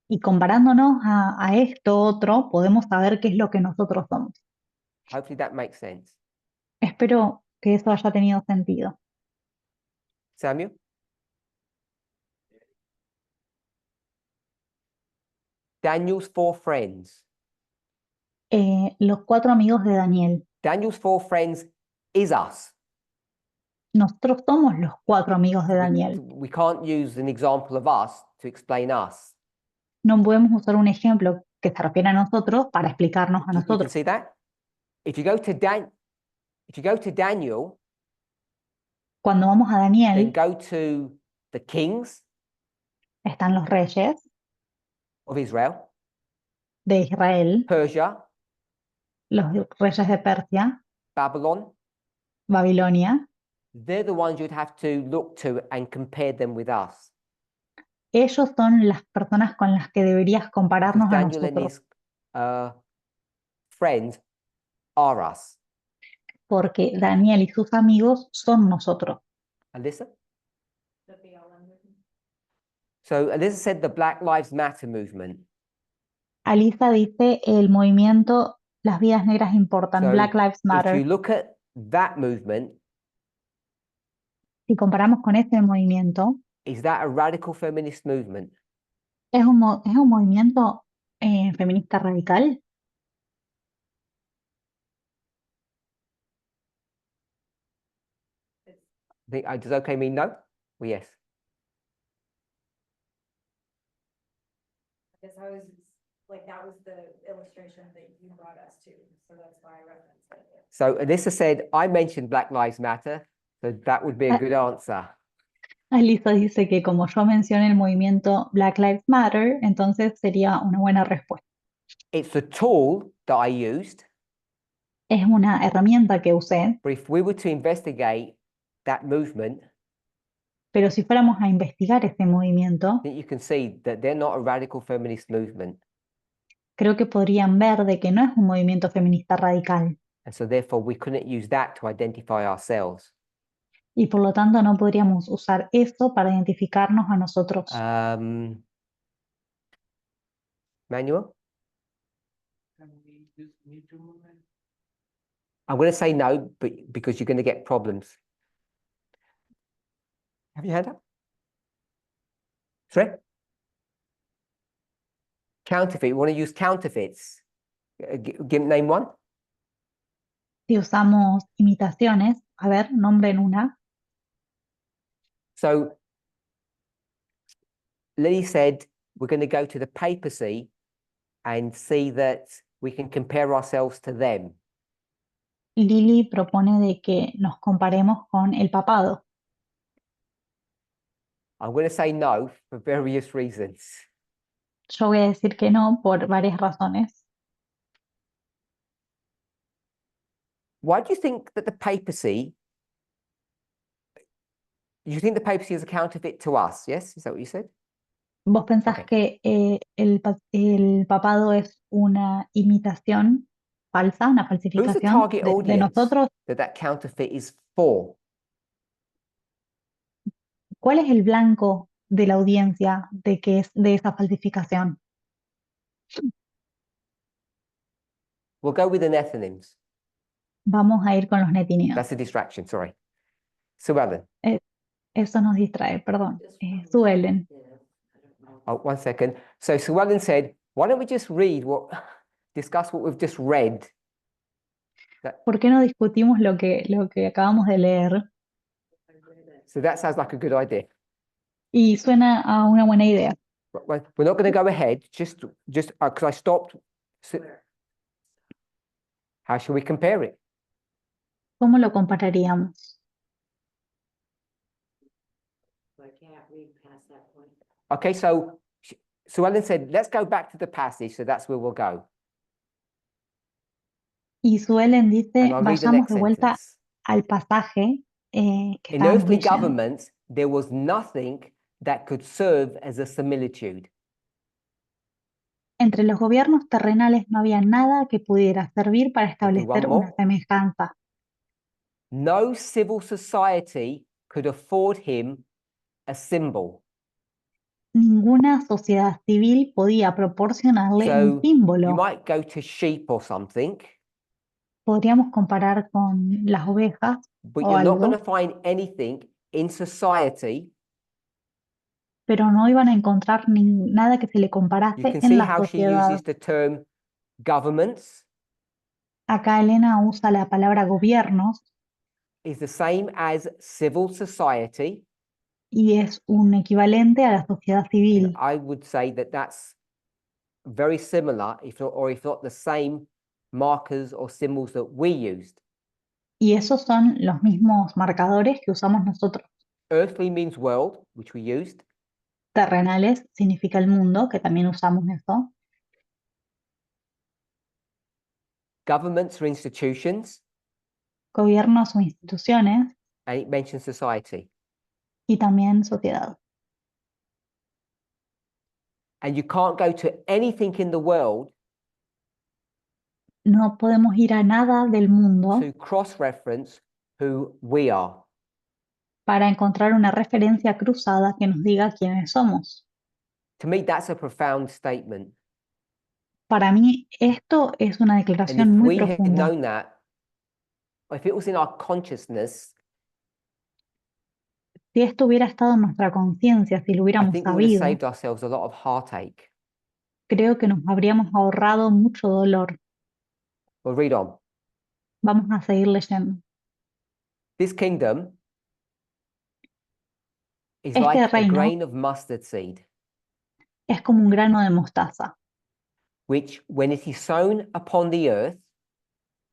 Y comparándonos a esto otro, podemos saber qué es lo que nosotros somos. Hopefully that makes sense. Espero que eso haya tenido sentido. Samuel? Daniel's four friends. Los 4 amigos de Daniel. Daniel's four friends is us. Nosotros somos los 4 amigos de Daniel. We can't use an example of us to explain us. No podemos usar un ejemplo que se refiere a nosotros para explicarnos a You can nosotros. see that? If you go to Daniel, Cuando vamos a then Daniel, go to the kings están los reyes of Israel, de Israel, Persia, los reyes de Persia, Babylon. Babilonia. They're the ones you'd have to look to and compare them with us. Ellos son las personas con las que deberías Because compararnos a Daniel and nosotros, his friends are us. porque Daniel y sus amigos son nosotros. Alyssa? That they all under- So Alyssa said the Black Lives Matter movement. Alisa dice el movimiento Las vidas negras importan, So Black Lives if you Matter. look at that movement, Si comparamos con ese movimiento, is that a radical feminist movement? es un movimiento feminista radical. Does okay mean no? Or yes. I guess I was, like, that was the illustration that you brought us to, so that's why I referenced it. So Alyssa said, I mentioned Black Lives Matter, so that would be a good answer. Alisa dice que como yo mencioné el movimiento Black Lives Matter, entonces sería una buena respuesta. It's a tool that I used, Es una herramienta que usé, but if we were to investigate that movement, pero si fuéramos a investigar ese movimiento, then you can see that they're not a radical feminist movement. creo que podrían ver de que no es un movimiento feminista radical And so therefore we couldn't use that to identify ourselves. y por lo tanto no podríamos usar eso para identificarnos a nosotros. Manuel? Can we use Me Too movement? I'm going to say no, but because you're going to get problems. Have you hand up? Sorry? Counterfeit. We want to use counterfeits. Name one. Si usamos imitaciones, a ver, nombren una. So Lily said we're going to go to the papacy and see that we can compare ourselves to them. Lili propone de que nos comparemos con el papado. I'm going to say no for various reasons. Yo voy a decir que no por varias razones. Why do you think that the papacy, you think the papacy is a counterfeit to us? Yes? Is that what you said? ¿Vos pensás Ok. que el papado es una imitación falsa, una Who's the falsificación target de audience nosotros? that counterfeit is for? ¿Cuál es el blanco de la audiencia de que es de esa falsificación? We'll go with the Nethinims. Vamos a ir con los netinios. That's a distraction, sorry. Sue Ellen. Eso nos distrae, perdón. Suelen. Oh, 1 second. So Sue Ellen said, why don't we just discuss what we've just read? ¿Por qué no discutimos lo que acabamos de leer? So that sounds like a good idea. Y suena a una buena idea. Well, we're not going to go ahead, just because I stopped. So, how should we compare it? ¿Cómo lo compararíamos? I can't read past that point. Okay, so Sue Ellen said, let's go back to the passage. So that's where we'll go. Y Suelen dice, And I'll read the vayamos next de vuelta sentence. al pasaje que In estábamos earthly leyendo. governments, there was nothing that could serve as a similitude. Entre los gobiernos terrenales no había nada que pudiera servir para do establecer one una more. semejanza. No civil society could afford him a symbol. ninguna sociedad civil podía proporcionarle un So you símbolo. might go to sheep or something, Podríamos comparar con las ovejas but o you're not going algo, to find anything in society. pero no iban a encontrar nada que se le You comparase can en see la how she sociedad. uses the term governments Acá Elena usa la palabra gobiernos is the same as civil society. y es un equivalente a la sociedad And civil. I would say that that's very similar, if not the same markers or symbols that we used. Y esos son los mismos marcadores que usamos nosotros. Earthly means world, which we used. Terrenales significa el mundo, que también usamos eso. Governments are institutions, Gobiernos o instituciones and it mentions society. y también sociedad. And you can't go to anything in the world No podemos ir a nada del mundo to cross-reference who we are. para encontrar una referencia cruzada que nos diga quiénes somos. To me, that's a profound statement. Para mí, esto es una And if declaración muy we had profunda. known that, or if it was in our consciousness, Si esto hubiera estado en nuestra conciencia, si lo I hubiéramos think we would have sabido, saved ourselves a lot of heartache. creo que nos habríamos ahorrado mucho dolor. Well, read on. Vamos a seguir leyendo. This kingdom is Este like a reino grain of mustard seed, es como un grano de mostaza, which, when it is sown upon the earth,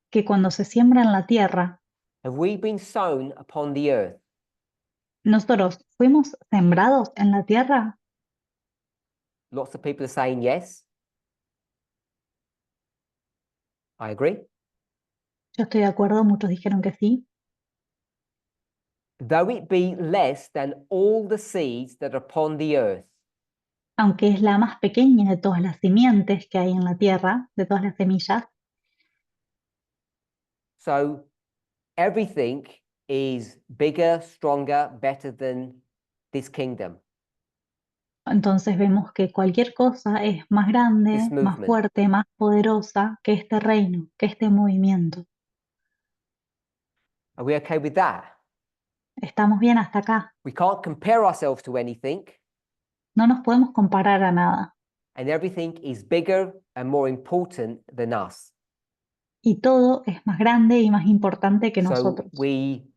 que cuando se siembra en la tierra, have we been sown upon the earth? nosotros fuimos sembrados en la tierra. Lots of people are saying yes. I agree. Yo estoy de acuerdo, muchos dijeron que sí. Though it be less than all the seeds that are upon the earth. Aunque es la más pequeña de todas las simientes que hay en la tierra, de todas las semillas. So everything is bigger, stronger, better than this kingdom. Entonces vemos que cualquier cosa es más grande, This más movement. fuerte, más poderosa que este reino, que este movimiento. Are we okay with that? ¿Estamos bien hasta acá? We can't compare ourselves to anything, No nos podemos comparar a nada. and everything is bigger and more important than us. Y todo es más grande y más importante que So nosotros. we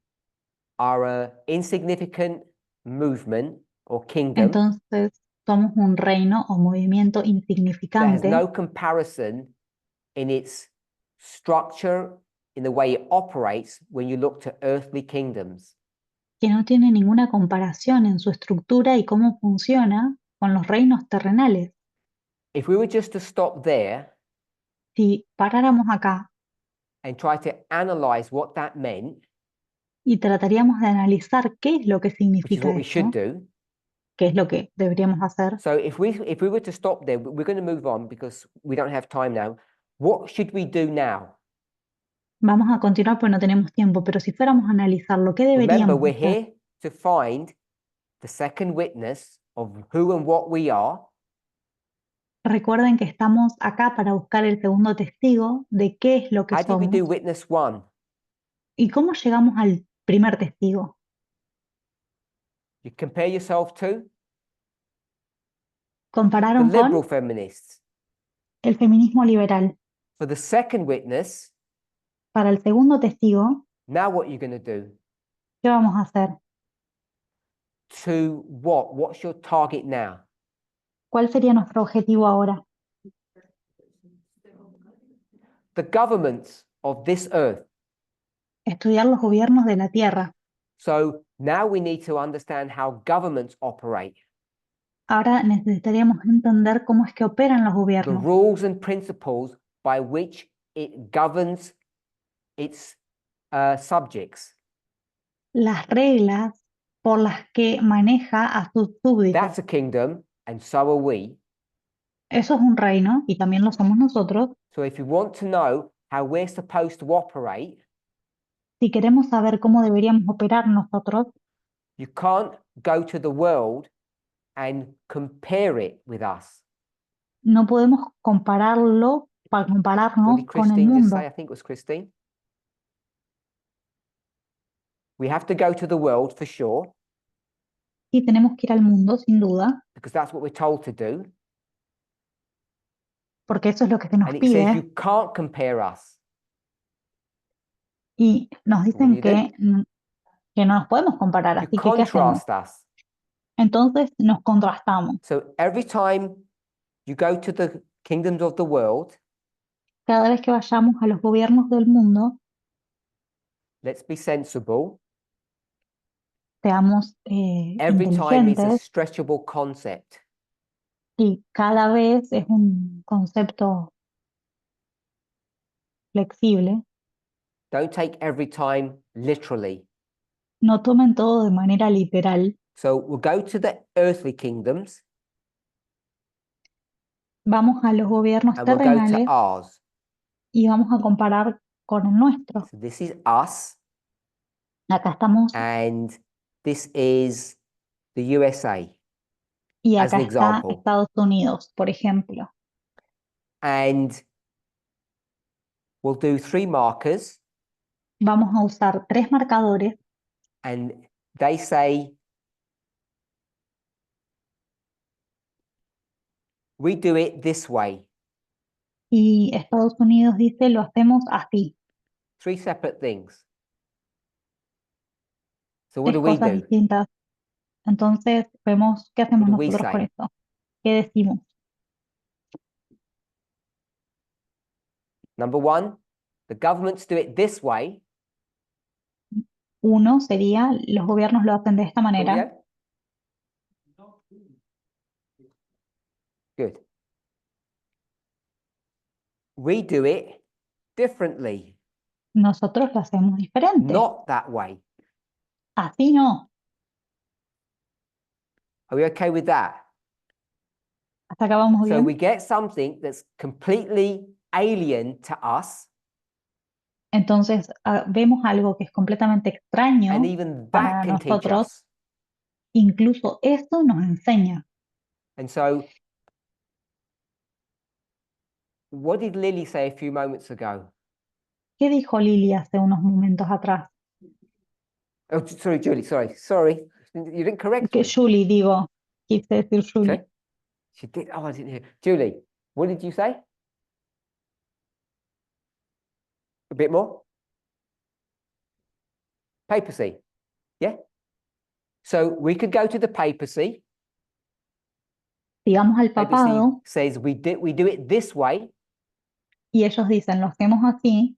are an insignificant movement or kingdom Entonces somos un reino o movimiento that has insignificante no comparison in its structure, in the way it operates when you look to earthly kingdoms. que no tiene ninguna comparación en su estructura y cómo funciona con los reinos terrenales. If we were just to stop there Si paráramos acá and try to analyze what that meant, y trataríamos de analizar qué es lo que which is significa what we should esto, do. qué es lo que deberíamos hacer, So if we were to stop there, we're going to move on because we don't have time now. What should we do now? vamos a continuar porque no tenemos tiempo, pero si fuéramos a analizarlo, ¿qué Remember, deberíamos we're hacer? here to find the second witness of who and what we are, Recuerden que estamos acá para buscar el segundo testigo de qué es lo que how did we do somos witness one? y cómo llegamos al primer testigo. You compare yourself to the Compararon liberal con feminists. el feminismo liberal. For the second witness, Para el segundo testigo, now what you're going to do? ¿qué vamos a hacer? To what? What's your target now? ¿Cuál sería nuestro objetivo ahora? The governments of this earth. Estudiar los gobiernos de la tierra. So now we need to understand how governments operate, Ahora necesitaríamos entender cómo es que operan los the gobiernos, rules and principles by which it governs its subjects. las reglas por las que maneja a sus súbditos. That's a kingdom, and so are we. Eso es un reino y también lo somos nosotros. So if you want to know how we're supposed to operate, Si queremos saber cómo deberíamos operar nosotros, you can't go to the world and compare it with us. No podemos compararlo para What compararnos did con el Christine just mundo. say? I think it was Christine. We have to go to the world for sure, Sí, tenemos que ir al mundo, sin duda, because that's what we're told to do. porque eso es lo que se nos And it says pide. you can't compare us. Y nos What do dicen you do? que no nos podemos comparar. You Así que, ¿qué hacemos? contrast us. Entonces nos contrastamos. So every time you go to the kingdoms of the world, Cada vez que vayamos a los gobiernos del mundo, let's be sensible. seamos Every time it's a inteligentes stretchable concept. y cada vez es un concepto flexible. Don't take every time literally. No tomen todo de manera literal. So we'll go to the earthly kingdoms Vamos a los gobiernos and we'll go to terrenales ours. y vamos a comparar con el nuestro. So this is us Acá estamos and this is the USA. y as acá an está example. Estados Unidos, por ejemplo. And we'll do 3 markers Vamos a usar 3 marcadores and they say we do it this way. y Estados Unidos dice lo hacemos así. 3 separate things. So what 3 do we cosas do? distintas. Entonces vemos qué hacemos do we nosotros con say? esto. ¿Qué decimos? Number 1, the governments do it this way. 1 sería los gobiernos lo hacen de esta manera. Julio? Good. We do it differently, Nosotros lo hacemos diferente. not that way. Así no. Are we okay with that? Hasta acá vamos So bien. we get something that's completely alien to us, Entonces vemos algo que es completamente extraño and even para that can teach nosotros. us. Incluso esto nos enseña. And so, what did Lily say a few moments ago? ¿Qué dijo Lili hace unos momentos atrás? Oh, sorry, Julie, sorry. You didn't correct Que me. Julie, digo, quise decir Julie. Okay. She did. Oh, I didn't hear. Julie, what did you say? A bit more? Papacy. Yeah. So we could go to the papacy. Digamos al Papacy papado says we do it this way, y ellos dicen lo hacemos así,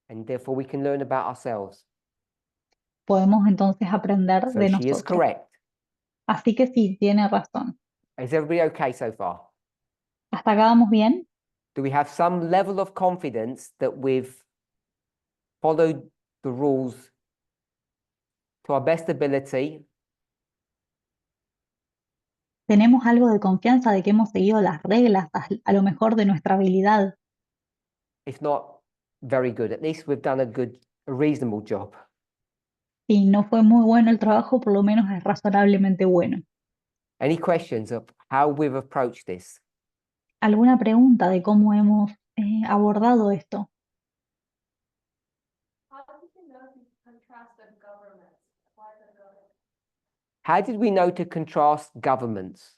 and therefore we can learn about ourselves. podemos entonces aprender So de she is nosotros. correct. Así que sí, tiene razón. Is everybody okay so far? ¿Hasta acá vamos bien? Do we have some level of confidence that we've followed the rules to our best ability? ¿Tenemos algo de confianza de que hemos seguido las reglas a lo mejor de nuestra habilidad? If not, very good. At least we've done a reasonable job. Si no fue muy bueno el trabajo, por lo menos es razonablemente bueno. Any questions of how we've approached this? ¿Alguna pregunta de cómo hemos abordado esto? How did you know the contrast of governments? Why the government? How did we know to contrast governments?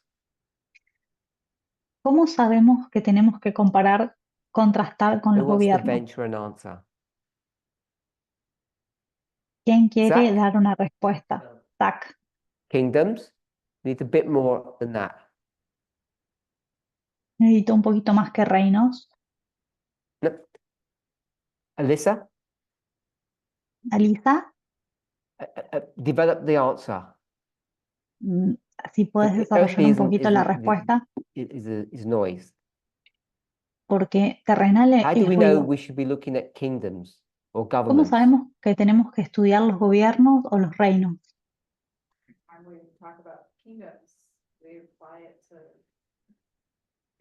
¿Cómo sabemos que tenemos que comparar, contrastar con Who los wants to gobiernos? venture an answer? ¿Quién quiere Zach? dar una respuesta? Zach, Kingdoms? Need a bit more than that. necesito un poquito más que reinos. No. Alyssa, Alisa, develop the answer. si puedes desarrollar un poquito la respuesta, Is noise. porque terrenal How do es we know ruido. we should be looking at kingdoms or ¿Cómo governments? sabemos que tenemos que estudiar los gobiernos o los reinos? When we talk about kingdoms, we apply it to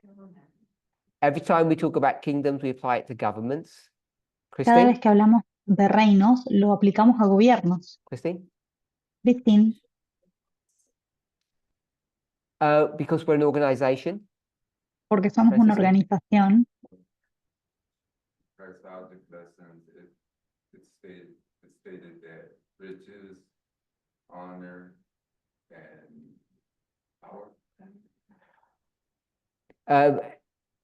government. Every time we talk about kingdoms, we apply it to governments. Cada Christine? vez que hablamos de reinos, lo aplicamos a gobiernos. Christine? Christine, Because we're an organization. porque somos una Francis, organización. Christologic lessons, it stated that riches, honor, and power.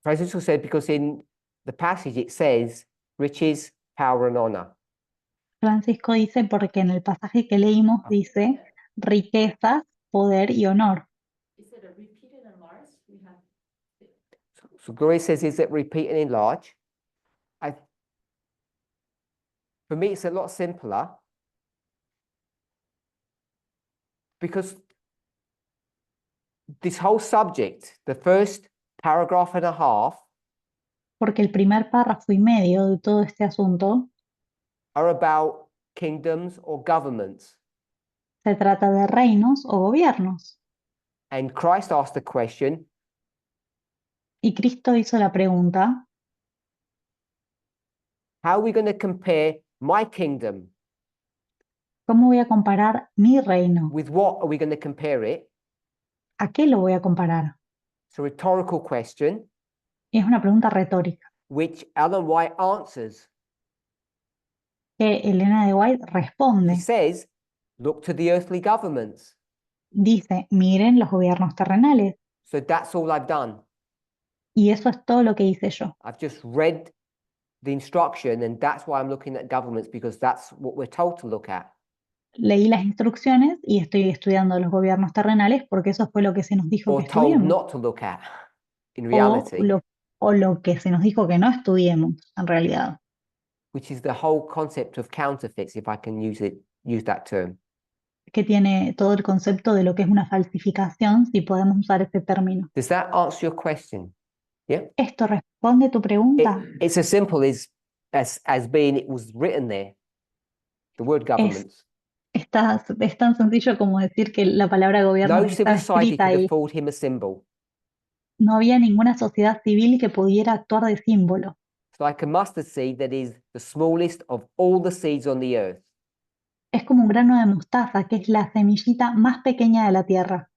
Francisco said because in the passage it says riches, power, and honor. Francisco dice porque en el pasaje que leímos dice riquezas, poder y honor. Is it a repeated enlarged? We have. So Gloria says, is it repeat and enlarge? For me, it's a lot simpler because this whole subject, the first paragraph and a half, Porque el primer párrafo y medio de todo este asunto are about kingdoms or governments. se trata de reinos o gobiernos. And Christ asked the question, Y Cristo hizo la pregunta, how are we going to compare my kingdom? ¿cómo voy a comparar mi reino? With what are we going to compare it? ¿A qué lo voy a comparar? It's a rhetorical question, Y es una pregunta retórica which Ellen White answers. que Elena de White He responde. says, look to the earthly governments. Dice, miren los gobiernos terrenales. So that's all I've done. Y eso es todo lo que hice yo. I've just read the instruction, and that's why I'm looking at governments, because that's what we're told to look at. Leí las instrucciones y estoy estudiando los gobiernos terrenales porque eso fue lo que se nos dijo Or que told estudiemos. not to look at in O reality, lo que se nos dijo que no estudiemos en realidad, which is the whole concept of counterfeits, if I can use that term. que tiene todo el concepto de lo que es una falsificación, si podemos usar ese término. Does that answer your question? Yeah. ¿Esto responde tu pregunta? It's as simple as being it was written there. The word governments. Es tan sencillo como decir que la palabra gobierno No estaba civil society escrita could ahí. afford him a symbol. No había ninguna sociedad civil que pudiera actuar de símbolo. It's like a mustard seed that is the smallest of all the seeds on the earth. Es como un grano de mostaza, que es la semillita más pequeña de la tierra.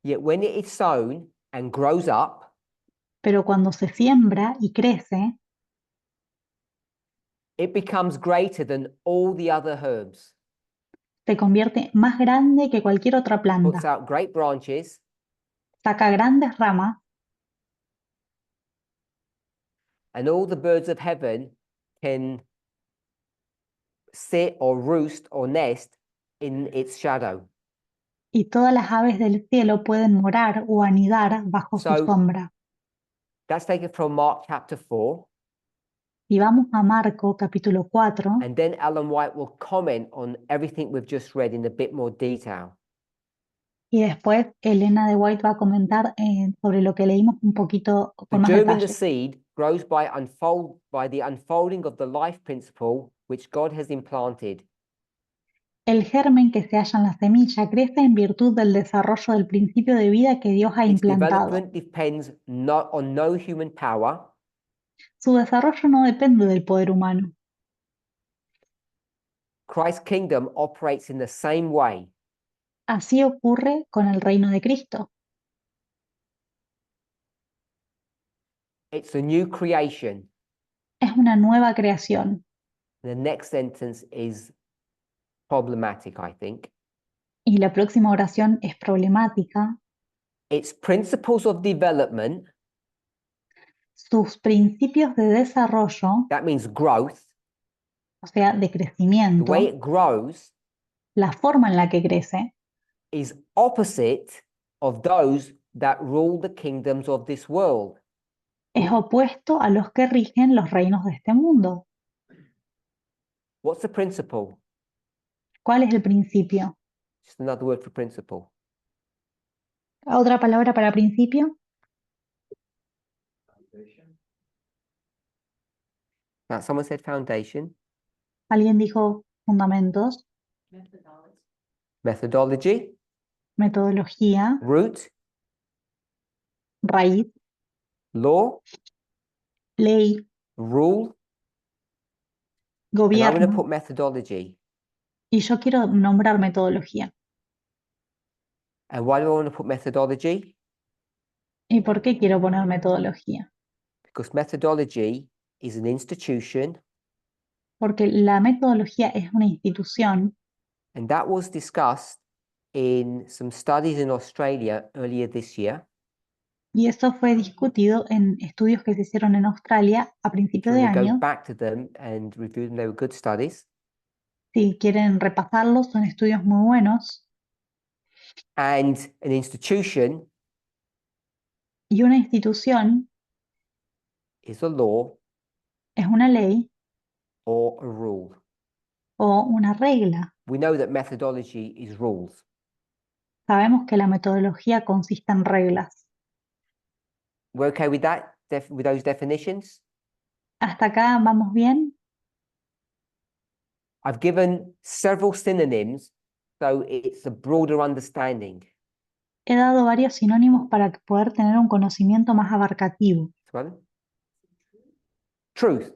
Yet when it is sown and grows up, Pero cuando se siembra y crece, it becomes greater than all the other herbs. se convierte más grande que cualquier otra Puts planta. out great branches, Saca grandes ramas and all the birds of heaven can sit or roost or nest in its shadow. y todas las aves del cielo pueden morar o anidar bajo su So- sombra. That's taken from Mark chapter 4. Y vamos a Marco capítulo 4 And then Ellen White will comment on everything we've just read in a bit more detail. y después Elena de White va a comentar sobre lo que leímos un poquito The con más germ in the detalle. seed grows by the unfolding of the life principle which God has implanted. El germen que se halla en la semilla crece en virtud del desarrollo del principio de vida que Dios ha Its implantado. development depends on no human power, Su desarrollo no depende del poder humano. Christ's kingdom operates in the same way. Así ocurre con el reino de Cristo. It's a new creation. Es una nueva creación. The next sentence is problematic, I think. Y la próxima oración es problemática. Its principles of development, Sus principios de desarrollo, that means growth, o sea, de the crecimiento, way it grows la forma en la que crece, is opposite of those that rule the kingdoms of this world. es opuesto a los que rigen los reinos de este mundo. What's the principle? ¿Cuál es el principio? Just another word for principle. ¿Otra palabra para principio? Foundation. Now, someone said foundation, Alguien dijo fundamentos, Methodology. methodology, metodología, root, raíz, law, ley, rule. And I'm going to gobierno. put methodology. Y yo quiero nombrar metodología. And why do I want to put methodology? ¿Y por qué quiero poner metodología? Because methodology is an institution, Porque la metodología es una institución and that was discussed in some studies in Australia earlier this year. y eso fue discutido en estudios que se hicieron en Australia a If principios you de want to go año. back to them and review them, they were good studies. Si quieren repasarlos, son estudios muy buenos. And an institution Y una institución is a law es una ley or a rule. o una regla. We know that methodology is rules. Sabemos que la metodología consiste en reglas. We're okay with that, with those definitions? ¿Hasta acá vamos bien? I've given several synonyms, so it's a broader understanding. He dado varios sinónimos para poder tener un conocimiento más abarcativo. One. Truth.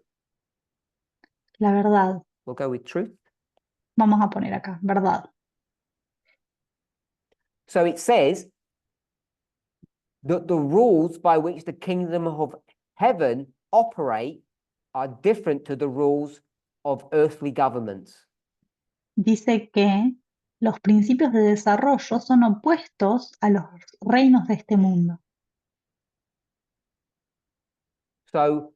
La verdad. We'll go with truth. Vamos a poner acá, verdad. So it says that the rules by which the kingdom of heaven operate are different to the rules of earthly governments. Dice que los principios de desarrollo son opuestos a los reinos de este mundo. So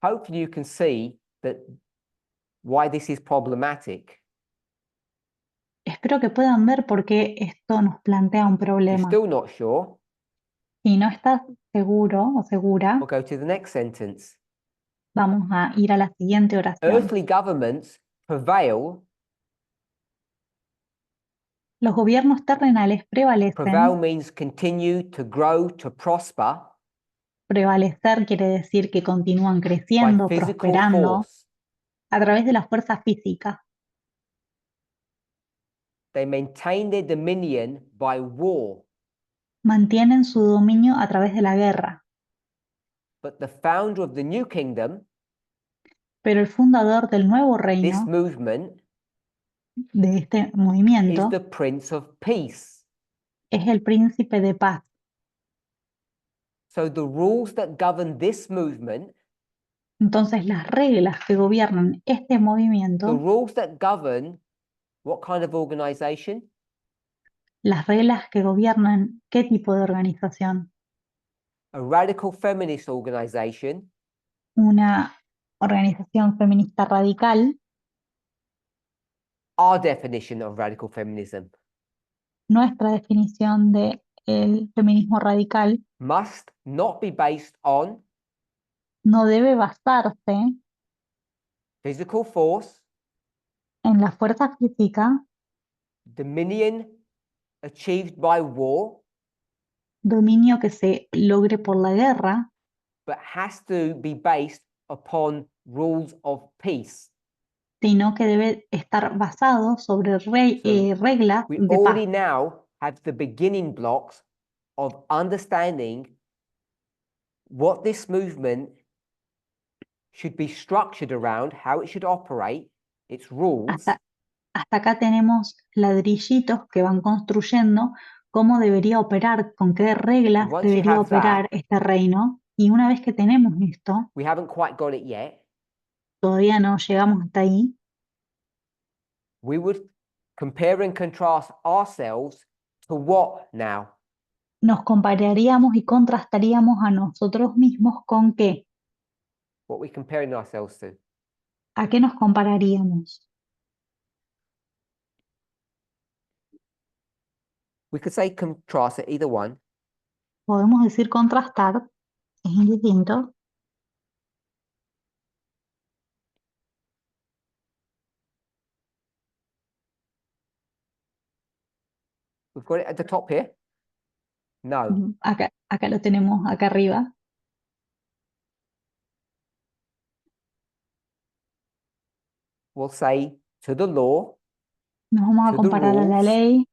hopefully you can see that why this is problematic. Espero que puedan ver por qué esto nos plantea un If you're problema. still not sure, Si no estás seguro o segura, we'll go to the next sentence. vamos a ir a la siguiente oración. Earthly governments prevail. Los gobiernos terrenales Prevail prevalecen. means continue to grow, to prosper Prevalecer quiere decir que continúan by creciendo, physical prosperando force. a través de la fuerza física. They maintain their dominion by war. Mantienen su dominio a través de la guerra. But the founder of the new kingdom, Pero el fundador del nuevo this reino, movement, de este is movimiento, the Prince of Peace. es el príncipe de paz. So the rules that govern this movement, Entonces las reglas que gobiernan este the movimiento, rules that govern what kind of organization? las reglas que gobiernan qué tipo de organización, A radical feminist organization una organización feminista radical, our definition of radical feminism nuestra definición de el feminismo radical must not be based on no debe basarse physical force, en la fuerza física, dominion achieved by war, dominio que se logre por la guerra, but has to be based upon rules of peace. sino que debe estar basado sobre reglas We de already paz. now have the beginning blocks of understanding what this movement should be structured around, how it should operate, its rules, Hasta acá tenemos ladrillitos que van construyendo cómo debería operar, con qué reglas Once you debería have that, operar este reino. Y una vez que tenemos esto, we haven't quite got it yet, todavía no llegamos hasta ahí, we would compare and contrast ourselves to what now? nos compararíamos y contrastaríamos a nosotros mismos con qué. What we're comparing ourselves to. ¿A qué nos compararíamos? We could say contrast at either one. Podemos decir contrastar, es indistinto. We've got it at the top here. No, Acá lo tenemos, acá arriba. we'll say to the law, Nos vamos a To the comparar a la rules. ley,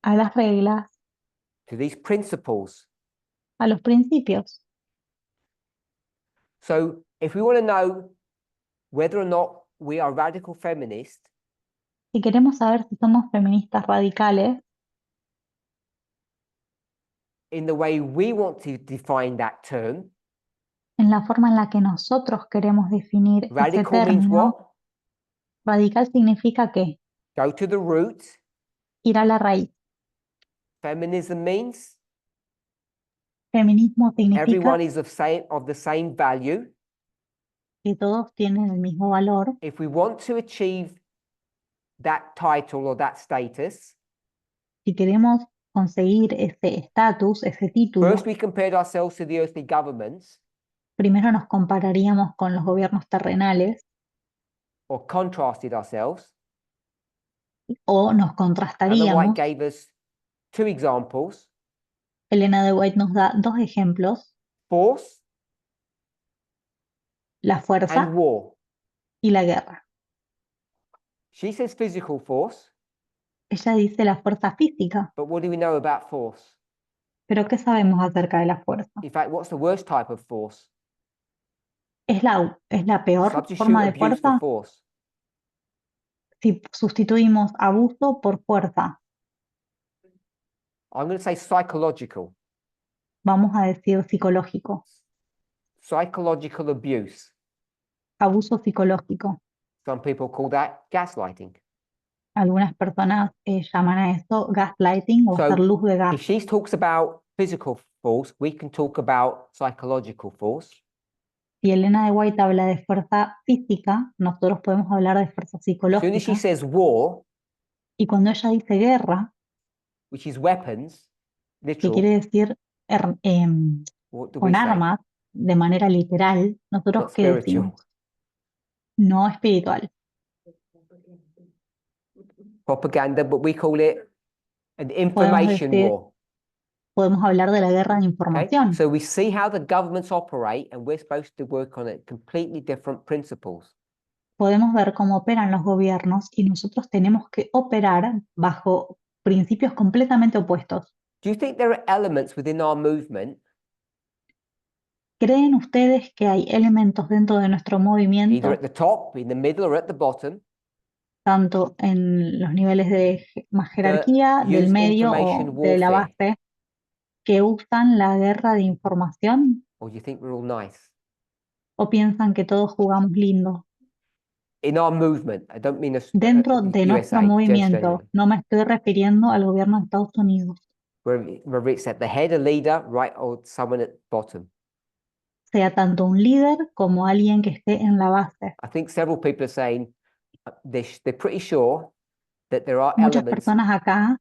a las reglas, to these principles. a los principios. So if we want to know whether or not we are radical feminists, Si queremos saber si somos feministas radicales, in the way we want to define that term. en la forma en la que nosotros queremos definir ese Radical means término. what? Radical significa que Go to the root. ir a la raíz. Feminism means Feminismo significa everyone is of the same value. que todos tienen el mismo valor. If we want to achieve that title or that status, Si queremos conseguir ese estatus, ese título, first we compared ourselves to the earthly governments primero nos compararíamos con los gobiernos terrenales or contrasted ourselves. o nos Ellen White contrastaríamos. gave us 2 examples, Elena de White nos da 2 ejemplos, force la fuerza and war. y la guerra. She says physical force, Ella dice la fuerza física, but what do we know about force? pero ¿qué sabemos acerca de la fuerza? In fact, what's the worst type of force? ¿Es la peor Substitute forma de abuse for fuerza? force. Si sustituimos abuso por fuerza, I'm going to say psychological. vamos a decir psicológico, Psychological abuse. abuso psicológico. Some people call that gaslighting. Algunas personas llaman a eso gaslighting o So, hacer luz de gas. If she talks about physical force, we can talk about psychological force. Si Elena de White habla de fuerza física, nosotros podemos hablar de fuerza As soon as she psicológica. says war, Y cuando ella dice guerra, which is weapons, que literal, quiere decir what do we con say? armas, de manera literal, nosotros Not ¿qué spiritual. decimos? No espiritual. Propaganda, but we call it an Podemos information decir, war. podemos hablar de la guerra de Okay? información. So we see how the governments operate, and we're supposed to work on it completely different principles. Podemos ver cómo operan los gobiernos y nosotros tenemos que operar bajo principios completamente opuestos. Do you think there are elements within our movement, ¿Creen ustedes que hay elementos dentro de nuestro either movimiento, at the top, in the middle, or at the bottom, tanto en los niveles de más jerarquía, del use medio information o de la warfare? base, que usan la guerra de información Or do you think we're all nice? o piensan que todos jugamos lindo? In our movement, I don't mean us, Dentro de nuestro USA, just movimiento, generally. no me estoy refiriendo al gobierno de Estados Unidos, Whether it's at the head, a leader, right, or someone at the bottom. sea tanto un líder como alguien que esté en la base. I think several people are saying they're pretty sure that there are Muchas elements, personas acá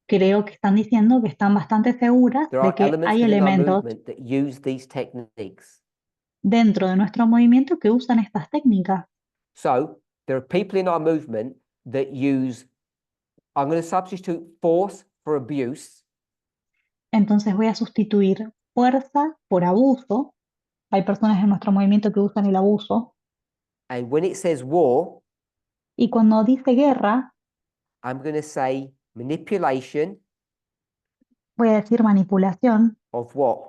creo que están diciendo que están bastante seguras there de are que elements hay within our elementos movement that use these techniques. dentro de nuestro movimiento que usan estas técnicas. So there are people in our movement that use, I'm going to substitute force for abuse. Entonces voy a sustituir fuerza por abuso. Hay personas en nuestro movimiento que usan el abuso. And when it says war, Y cuando dice guerra, I'm going to say manipulation voy a decir manipulación. of what?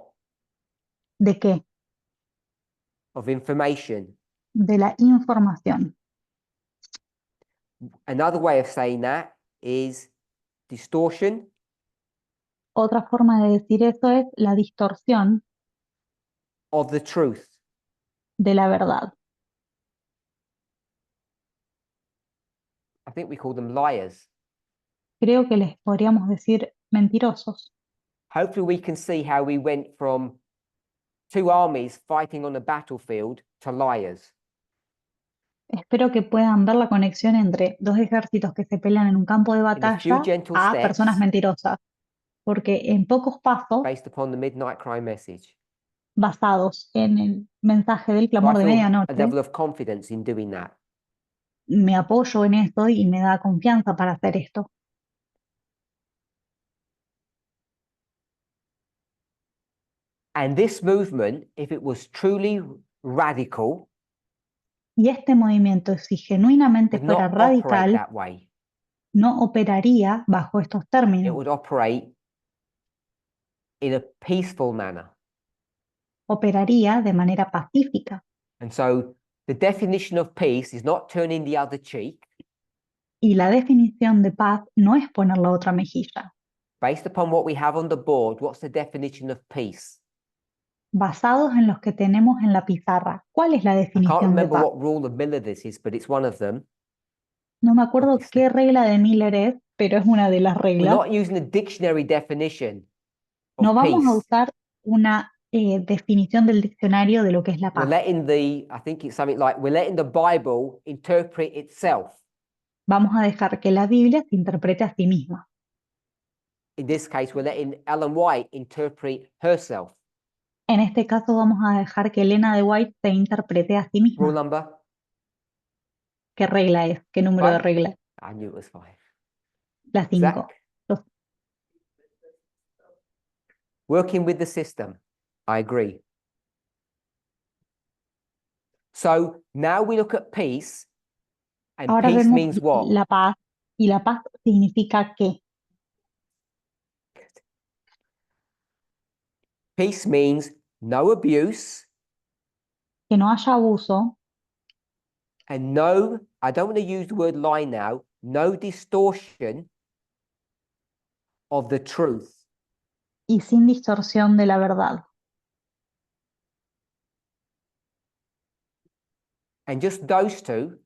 ¿De qué? Of information. De la información. Another way of saying that is distortion Otra forma de decir eso es la distorsión of the truth. de la verdad. I think we call them liars. Creo que les podríamos decir mentirosos. Hopefully we can see how we went from 2 armies fighting on a battlefield to liars. Espero que puedan ver la conexión entre 2 ejércitos que se pelean en un campo de In a few batalla gentle a steps, personas mentirosas. Porque en pocos pasos, based upon the midnight cry message. basados en el mensaje del So I clamor de feel a medianoche, level of confidence in doing that. me apoyo en esto y me da confianza para hacer esto. And this movement, if it was truly radical, Y este movimiento, si genuinamente would fuera not operate radical, that way. no operaría bajo estos It términos. would operate in a peaceful manner. Operaría de manera pacífica. And so the definition of peace is not turning the other cheek, Y la definición de paz no es poner la otra mejilla. Based upon what we have on the board, what's the definition of peace? Basados en los que tenemos en la pizarra, ¿cuál es la I can't definición de remember paz? what rule of Miller this is, but it's one of them. No me acuerdo Obviously. qué regla de Miller es, pero es una de las We're reglas. not using a dictionary definition No of vamos a peace. usar una definición del diccionario de lo que es la We're paz. letting I think it's something like, we're letting the Bible interpret itself. Vamos a dejar que la Biblia se interprete a sí misma. In this case, we're letting Ellen White interpret herself. En este caso vamos a dejar que Elena de White se interprete a sí Rule misma. number? ¿Qué regla es? ¿Qué número de Five? regla? I knew it was 5. La 5. Zach? Working with the system. I agree. So now we look at peace, and Ahora peace vemos means what? la paz, y la paz significa que Peace means no abuse no haya abuso, and no, I don't want to use the word lie now, no distortion of the truth. y sin distorsión de la verdad. And just those two,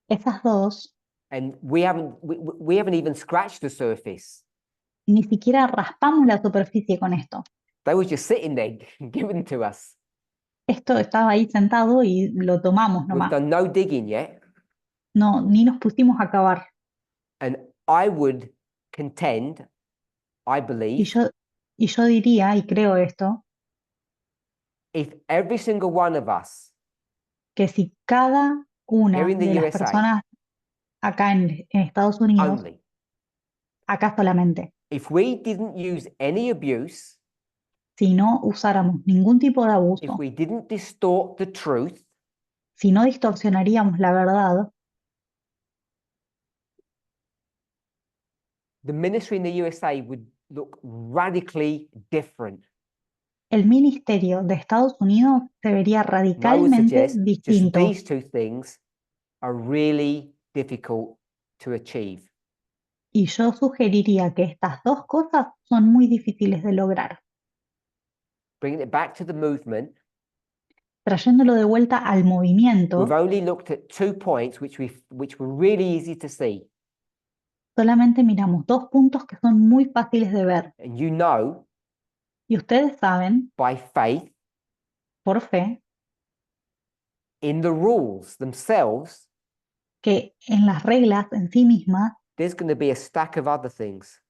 Esas dos and we haven't even scratched the surface. ni siquiera raspamos la superficie con esto. They were just sitting there given to us. Esto estaba ahí sentado y lo tomamos We've nomás. done no digging yet. No, ni nos pusimos a cavar. And I would contend, I Y believe, yo diría, y creo esto, if every single one of us que si cada una Here in the de las USA. personas acá en Estados Unidos, only, acá solamente, if we didn't use any abuse, si no usáramos ningún tipo de if abuso, we didn't distort the truth, si no distorsionaríamos la verdad, the ministry in the USA would look radically different. el ministerio de Estados Unidos se vería And I would radicalmente suggest just distinto. these two things are really difficult to achieve. Y yo sugeriría que estas dos cosas son muy difíciles de lograr. Bringing it back to the movement, Trayéndolo de vuelta al movimiento, we've only looked at 2 points which were really easy to see. solamente miramos dos puntos que son muy fáciles de ver. And you know, Y ustedes saben, by faith, por fe, in the rules themselves, que en las reglas en sí mismas there's going to be a stack of other things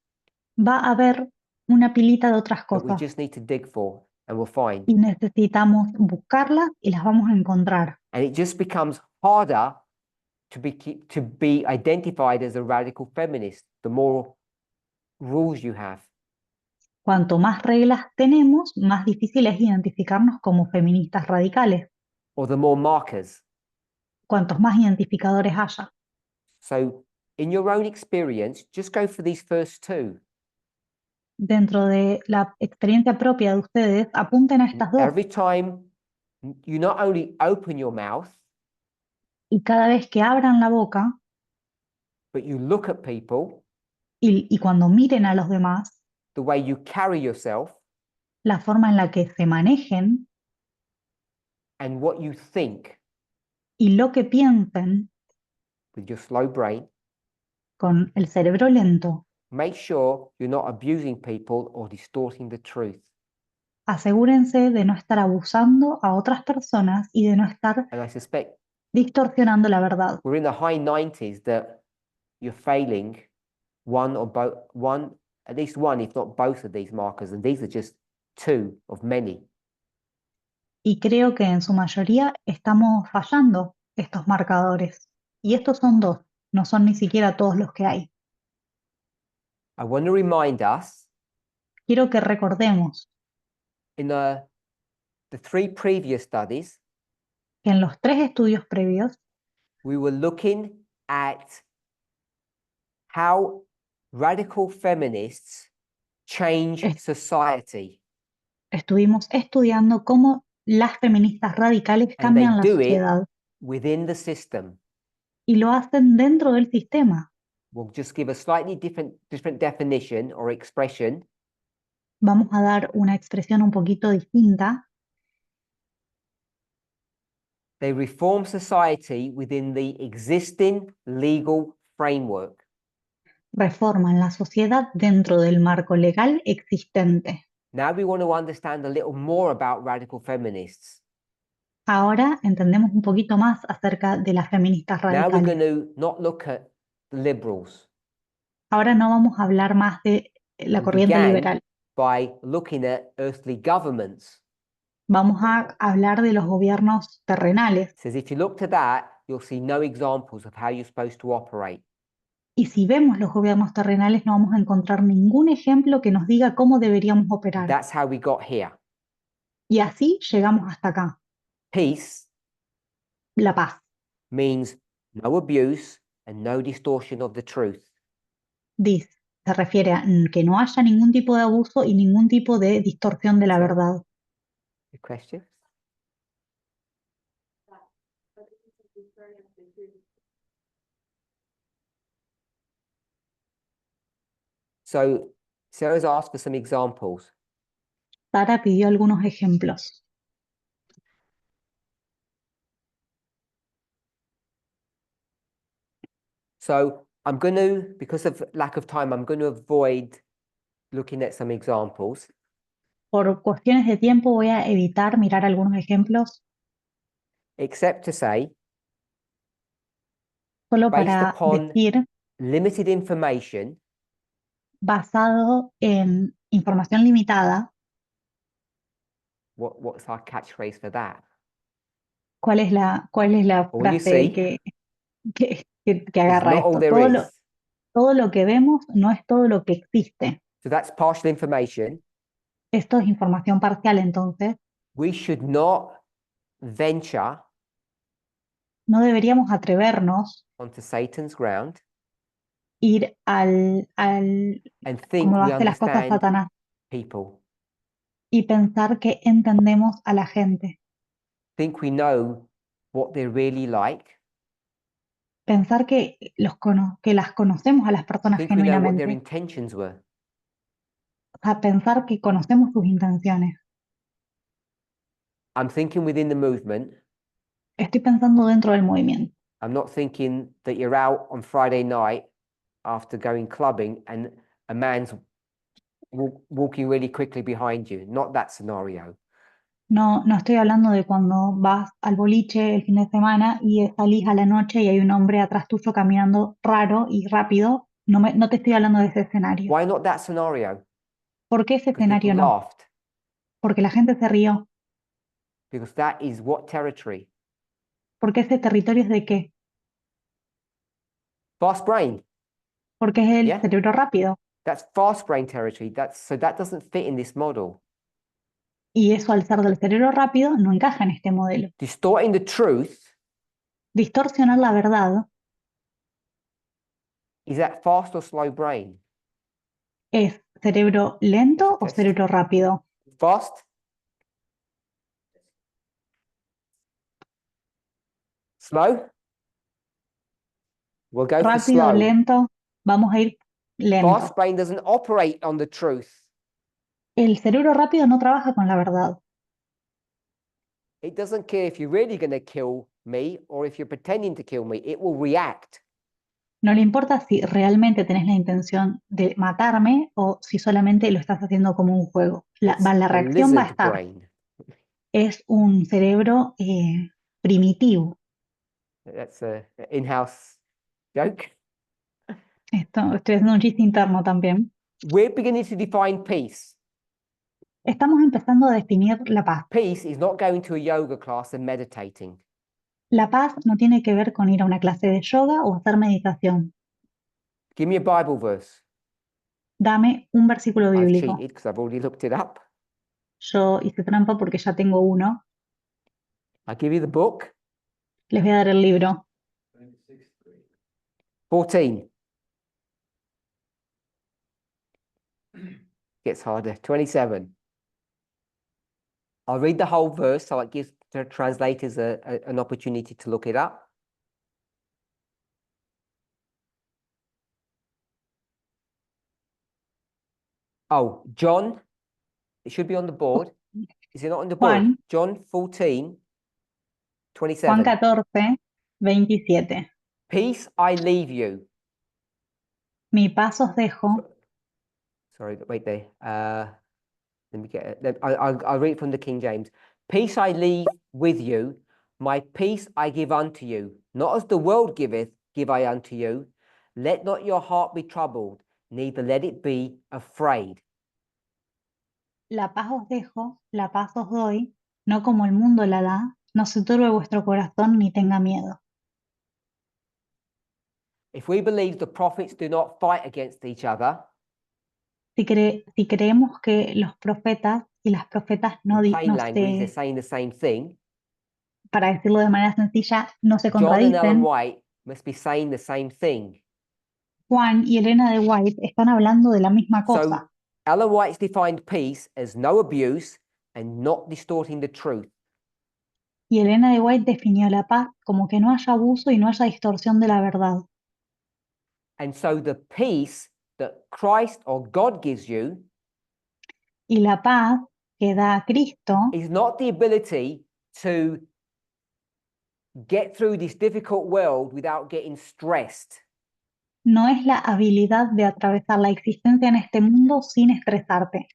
va a haber una pilita de otras that we cosas just need to dig for and we'll find. y necesitamos buscarlas y las vamos a encontrar. And it just becomes harder to be identified as a radical feminist, the more rules you have. Cuanto más reglas tenemos, más difícil es identificarnos como feministas radicales. Or the more markers. Cuantos más identificadores haya. So in your own experience, just go for these first two. Dentro de la experiencia propia de ustedes, apunten a estas dos. Every time you not only open your mouth, Y cada vez que abran la boca but you look at people, y cuando miren a los demás, the way you carry yourself, la forma en la que se manejen and what you think y lo que piensen with your slow brain, con el cerebro lento, make sure you're not abusing people or distorting the truth. asegúrense de no estar abusando a otras personas y de no estar And I suspect distorsionando la verdad. we're in the high 90s that you're failing at least one, if not both of these markers. And these are just two of many. Y creo que en su mayoría estamos fallando estos marcadores. Y estos son dos, no son ni siquiera todos los que hay. I want to remind us Quiero que recordemos in the 3 previous studies, que en los 3 estudios previos we were looking at how radical feminists change society. estuvimos estudiando cómo las feministas radicales And they cambian la do it sociedad within the system. y lo hacen dentro del sistema. we'll just give a slightly different definition or expression. Vamos a dar una expresión un poquito distinta. They reform society within the existing legal framework. Reforman la sociedad dentro del marco legal existente. Now we want to understand a little more about radical feminists. Ahora entendemos un poquito más acerca de las feministas Now we're going radicales. to not look at the liberals. Ahora no vamos a hablar más de la We corriente began liberal. by looking at earthly governments. Vamos a hablar de los gobiernos terrenales. It says if you look to that, you'll see no examples of how you're supposed to operate. Y si vemos los gobiernos terrenales, no vamos a encontrar ningún ejemplo que nos diga cómo deberíamos operar. That's how we got here. Y así llegamos hasta acá. Peace La paz. means no abuse and no distortion of the truth. Se refiere a que no haya ningún tipo de abuso y ningún tipo de distorsión de la Sí. verdad. Good question. So Sarah's asked for some examples. Sara pidió algunos ejemplos. So I'm going to, because of lack of time, I'm going to avoid looking at some examples. Por cuestiones de tiempo voy a evitar mirar algunos ejemplos, Except to say, solo based para upon decir, limited information, basado en información limitada, what's our catchphrase for that? cuál es la All you frase see que is agarra not all esto. there is. Todo lo que vemos no es todo lo que existe. So that's partial information. Esto es información parcial, entonces We should not venture no deberíamos atrevernos onto Satan's ground a ir and think como we hace las cosas understand Satanás people, y pensar que entendemos a la gente. think we know what they're really like, Pensar que las conocemos a las personas think we know what their genuinamente. intentions were. O sea, pensar que conocemos sus intenciones. I'm thinking within the movement. Estoy pensando dentro del movimiento. I'm not thinking that you're out on Friday night after going clubbing and a man's walking really quickly behind you. Not that scenario. No estoy hablando de cuando vas al boliche el fin de semana y salís a la noche y hay un hombre atrás tuyo caminando raro y rápido. No te estoy hablando de ese escenario. Why not that scenario? ¿Por qué ese Because people escenario no? laughed. Porque la gente se rió. Because that is what territory? Porque ese territorio es de qué? Fast brain. Porque es el Yeah. cerebro rápido. That's fast brain territory. So that doesn't fit in this model. Y eso al ser del cerebro rápido no encaja en este modelo. Distorting the truth, Distorsionar la verdad is that fast or slow brain? es cerebro lento o Test. cerebro rápido. Fast? Slow? We'll go for Rápido, slow. lento, vamos a ir lento. Fast brain doesn't operate on the truth. El cerebro rápido no trabaja con la verdad. It doesn't care if you're really going to kill me or if you're pretending to kill me. It will react. No le importa si realmente tenés la intención de matarme o si solamente lo estás haciendo como un juego. La It's a reacción va a lizard estar. brain. Es un cerebro primitivo. That's an in-house joke. Estoy haciendo un chiste interno también. We're beginning to define peace. Estamos empezando a definir la paz. Peace is not going to a yoga class and meditating. La paz no tiene que ver con ir a una clase de yoga o hacer meditación. Give me a Bible verse. Dame un versículo I've bíblico. cheated because I've already looked it up. Yo hice trampa porque ya tengo uno. I'll give you the book. Les voy a dar el libro. 14. Gets harder. 27. I'll read the whole verse so it gives the translators an opportunity to look it up. Oh, John, it should be on the board. Is it not on the board? Juan. John 14, Juan 27. 14, 27. Peace I leave you. Mi paz os dejo, Sorry, wait there. Let me get it. I'll read it from the King James. Peace I leave with you, my peace I give unto you. Not as the world giveth, give I unto you. Let not your heart be troubled, neither let it be afraid. la paz os dejo, la paz os doy, no como el mundo la da, no se turbe vuestro corazón ni tenga miedo. If we believe the prophets do not fight against each other, Si creemos que los profetas y las profetas in no plain language, they're se, saying the same thing. para decirlo de manera sencilla, no se John and Ellen contradicen, White must be saying the same thing. Juan y Elena de White están hablando de la misma So cosa. Ellen White's defined peace as no abuse and not distorting the truth. Y Elena de White definió la paz como que no haya abuso y no haya distorsión de la verdad. And so the peace that Christ or God gives you Y la paz que da Cristo is not the ability to get through this difficult world without getting stressed. no es la habilidad de atravesar la existencia en este mundo sin estresarte.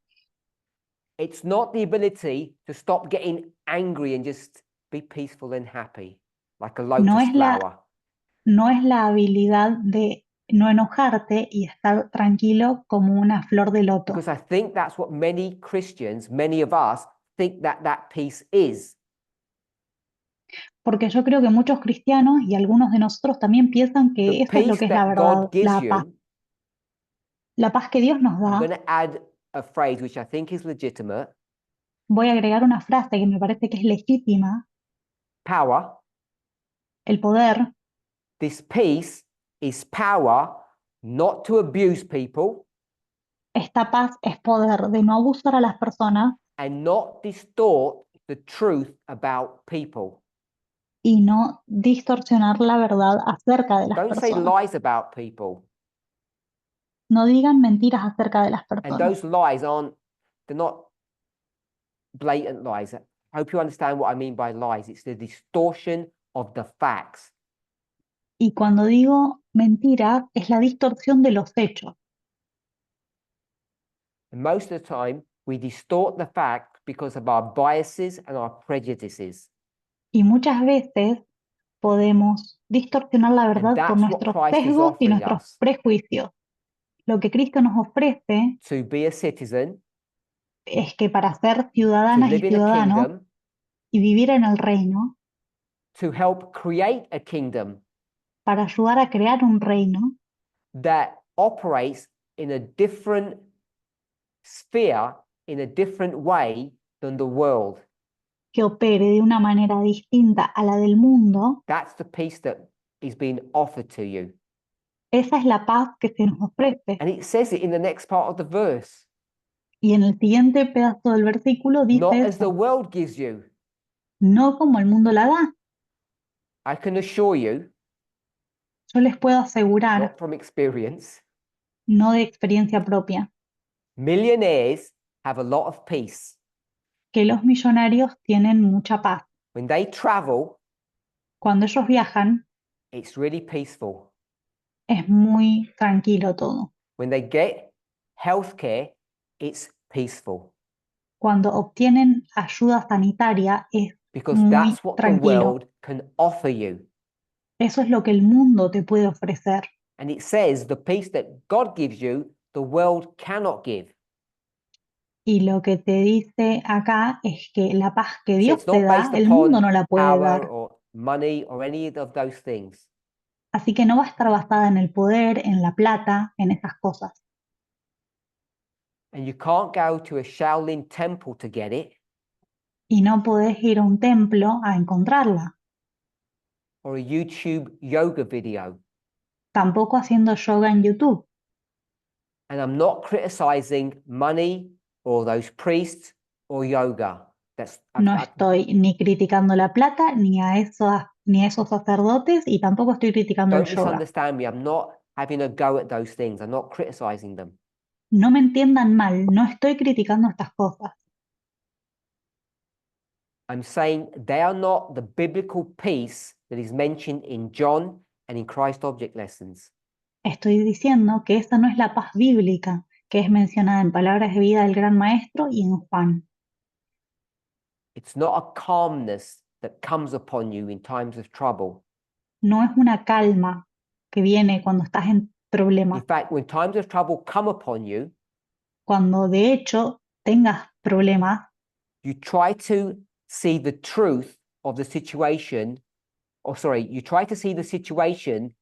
It's not the ability to stop getting angry and just be peaceful and happy, like a lotus No es la- flower. No es la habilidad de no enojarte y estar tranquilo como una flor de loto. Because I think that's what many Christians, many of us, think that peace is. Porque yo creo que muchos cristianos y algunos de nosotros también piensan que The eso es lo peace que es la that verdad, God gives la paz. you, La paz que Dios nos I'm da. going to add a phrase which I think is legitimate. Voy a agregar una frase que me parece que es legítima. Power. El poder, This peace is power not to abuse people esta paz es poder de no abusar a las personas and not distort the truth about people. y no distorsionar la verdad acerca de las Don't say personas. lies about people. No digan mentiras acerca de las And personas. those lies they're not blatant lies. I hope you understand what I mean by lies. It's the distortion of the facts. Y cuando digo mentiras, es la distorsión de los hechos. And most of the time, we distort the fact because of our biases and our prejudices. Y muchas veces podemos distorsionar la verdad por that's what nuestros Christ is sesgos y offering nuestros us. prejuicios. Lo que Cristo nos ofrece To be a citizen, es que para ser to ciudadanas y live in a ciudadanos kingdom, y vivir en el reino, to help create a kingdom para ayudar a crear un reino that operates in a different sphere, in a different way than the world. que opere de una manera distinta a la del mundo, That's the peace that is being offered to you. esa es la paz que se nos ofrece. And it says it in the next part of the verse. Y en el siguiente pedazo del versículo dice Not as the eso, world gives you. no como el mundo la da. I can assure you, Yo les puedo asegurar, not from experience, no de experiencia propia, millionaires have a lot of peace. que los millonarios tienen mucha paz. When they travel, Cuando ellos viajan, it's really peaceful. es muy tranquilo todo. When they get healthcare, it's peaceful. Cuando obtienen ayuda sanitaria, es Because muy that's what the tranquilo. world can offer you. Eso es lo que el mundo te puede ofrecer. And it says the peace that God gives you, the world cannot give. Y lo que te dice acá es que la paz que So Dios it's te not da, based el mundo upon no la puede power dar. or money or any of those things. Así que no va a estar basada en el poder, en la plata, en esas cosas. And you can't go to a Shaolin temple to get it, Y no podés ir a un templo a encontrarla. or a YouTube yoga video. Tampoco haciendo yoga en YouTube. And I'm not criticizing money or those priests or yoga. No estoy ni criticando la plata, ni a esos sacerdotes, y tampoco estoy criticando el Don't yoga. misunderstand me. I'm not having a go at those things. I'm not criticizing them. No me entiendan mal, no estoy criticando estas cosas. I'm saying they are not the biblical peace that is mentioned in John and in Christ Object Lessons. Estoy diciendo que esa no es la paz bíblica que es mencionada en Palabras de Vida del Gran Maestro y en Juan. It's not a calmness that comes upon you in times of trouble. No es una calma que viene cuando estás en In problemas. fact, when times of trouble come upon you, Cuando de hecho tengas problemas, you try to see the truth of the situation, or sorry, you try to see the situation